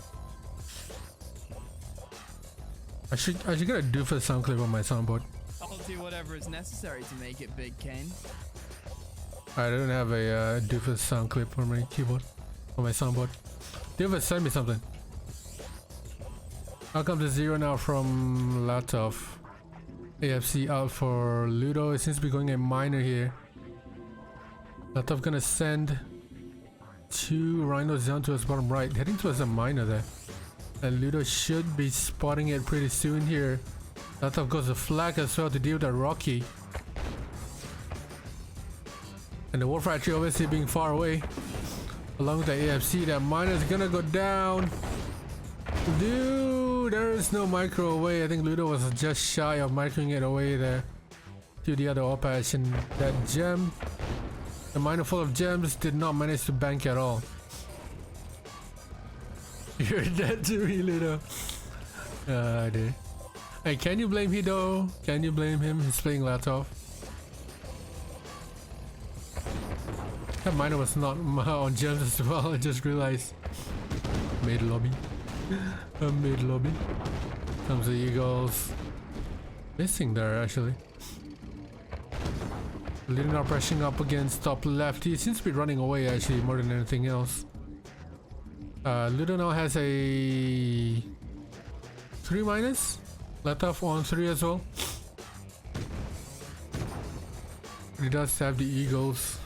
I should get a doofus sound clip on my soundboard. I'll do whatever is necessary to make it big, Kane. I don't have a doofus sound clip on my keyboard, on my soundboard. Doofus, send me something. I'll come to 0 now from Latof. AFC out for Ludo. It seems to be going a minor here. Latof gonna send 2 rhinos down to his bottom right, heading towards a minor there. And Ludo should be spotting it pretty soon here. Latof goes to flag as well to deal with that Rocky. And the Wolf Factory obviously being far away. Along with the AFC, that miner is gonna go down. Dude, there is no micro away. I think Ludo was just shy of microing it away there to the other Opash, and that gem, the miner full of gems, did not manage to bank at all. You're dead to me, Ludo. Dude. Hey, can you blame Hido? Can you blame him? He's playing Latof. That miner was not on gems as well. I just realized. Made lobby. Mid lobby. Comes the Eagles. Missing there actually. Ludo now pressing up against top left. He seems to be running away actually more than anything else. Ludo now has a 3 minus. Latof on 3 as well. He does have the Eagles.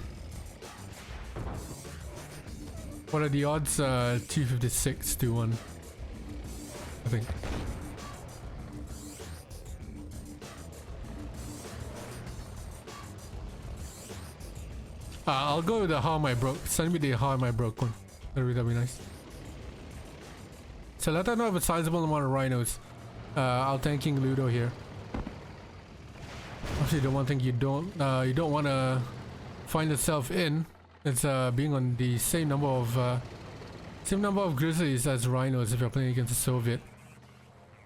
What are the odds? 256 to 1. I think. I'll go with the how am I broke. Send me the how am I broke one. That'd be nice. So let us know if a sizable amount of rhinos. I'll tanking Ludo here. Actually, the one thing you don't want to find yourself in is being on the same number of grizzlies as rhinos if you're playing against the Soviet.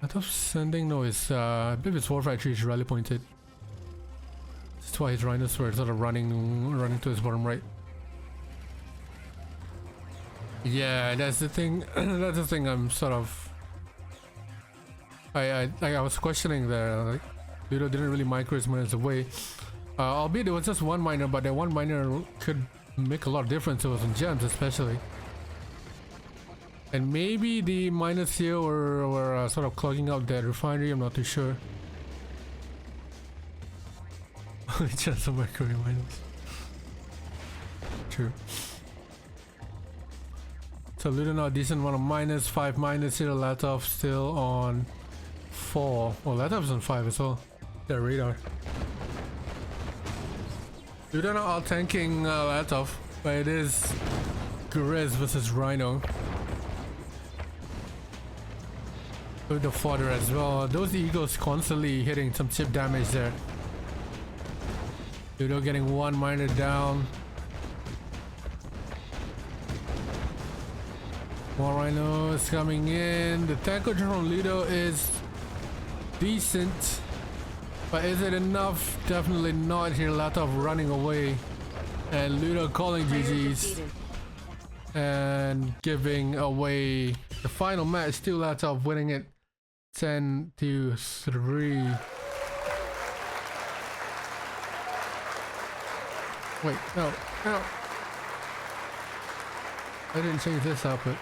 I thought sending is I believe his war factory is rally pointed. That's why his rhinos were sort of running to his bottom right. Yeah, that's the thing. That's the thing. I'm sort of. I was questioning there. Like, Ludo didn't really micro his miners away. Albeit there was just one miner, but that one miner could make a lot of difference. It was in gems, especially. And maybe the miners here were sort of clogging out that refinery. I'm not too sure. Just some micro miners. True. So Ludo now decent amount of minus, 5 minus here. Latof still on 4. Well, Latof's on 5 as well. Their radar. Ludo now out tanking Latof, but it is Grizz versus Rhino. With the fodder as well. Those Eagles constantly hitting some chip damage there. Ludo getting 1 miner down. More rhinos coming in. The tank control on Ludo is decent, but is it enough? Definitely not here. Latof running away, and Ludo calling GG's and giving away the final match to Latof, winning it 10-3. Wait, no. I didn't change this output.